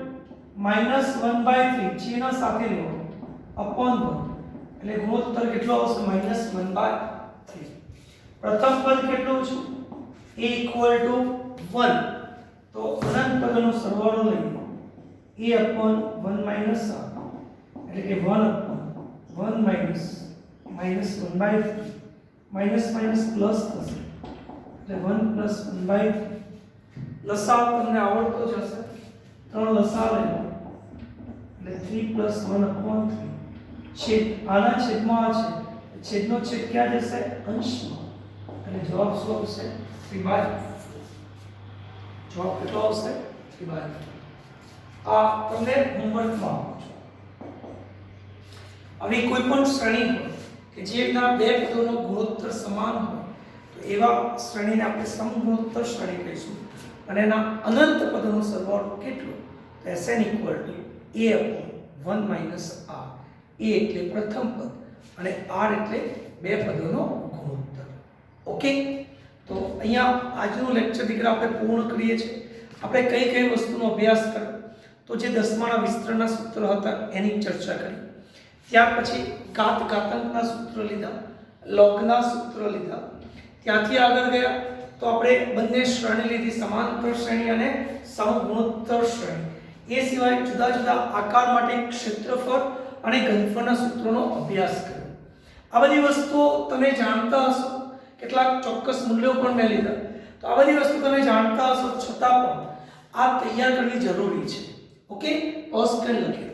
-1/3 ચિહ્ન સાથે લેવો upon 1 એટલે ગુણોત્તર કેટલો આવશે? -1/3. પ્રથમ પદ કેટલું છે? a equal to 1 તો અનંત પદોનો સરવાળો લઈએ a upon 1 minus r એટલે કે 1 upon 1 minus -1/3 minus minus plus થશે એટલે 1 plus 1/3. લસાઅ તમને આવડતો જ હશે, 3 લસાઅ લેવો એટલે 3 plus 1 upon 3 છેદ આના છેદમાં આ છે, છેદનો છેદ ક્યાં જશે? અંશમાં. એટલે જવાબ શું આવશે? 3/5. જવાબ કેટલો આવશે? 3/5. આ તમને હોમવર્કમાં આપું છું. હવે કોઈ પણ શ્રેણી હોય કે જેના બે પદોનો ગુણોત્તર સમાન હોય તો એવા શ્રેણીને આપણે સમગુણોત્તર શ્રેણી કહીશું. અને એના અનંત પદોનો સરવાળો કેટલો? તો Sn equal to a upon 1 minus r. a એટલે પ્રથમ પદ અને r એટલે બે પદોનો ગુણોત્તર. ઓકે, તો અહીંયા આજનું લેક્ચર દીકરા આપણે પૂર્ણ કરીએ છીએ. આપણે કઈ કઈ વસ્તુનો અભ્યાસ કર્યો તો જે દસમાના વિસ્તરણના સૂત્ર હતા એની ચર્ચા કરી. ત્યાર પછી ઘાતાંકના સૂત્ર લીધા, લોગના સૂત્ર લીધા. ત્યાંથી આગળ ગયા તો આપણે બંને શ્રેણી લીધી, સમાંતર શ્રેણી અને સમગુણોત્તર શ્રેણી. એ સિવાય જુદા જુદા આકાર માટે ક્ષેત્રફળ અને ઘનફળના સૂત્રોનો અભ્યાસ કર્યો. આ બધી વસ્તુઓ તમે જાણતા હશો, કેટલાક ચોક્કસ મૂલ્યો પણ મેં લીધા. તો આ બધી વસ્તુ તમે જાણતા હશો છતાં પણ આ તૈયાર કરવી જરૂરી છે. ઓકે, પોસ્ટ કરી લખી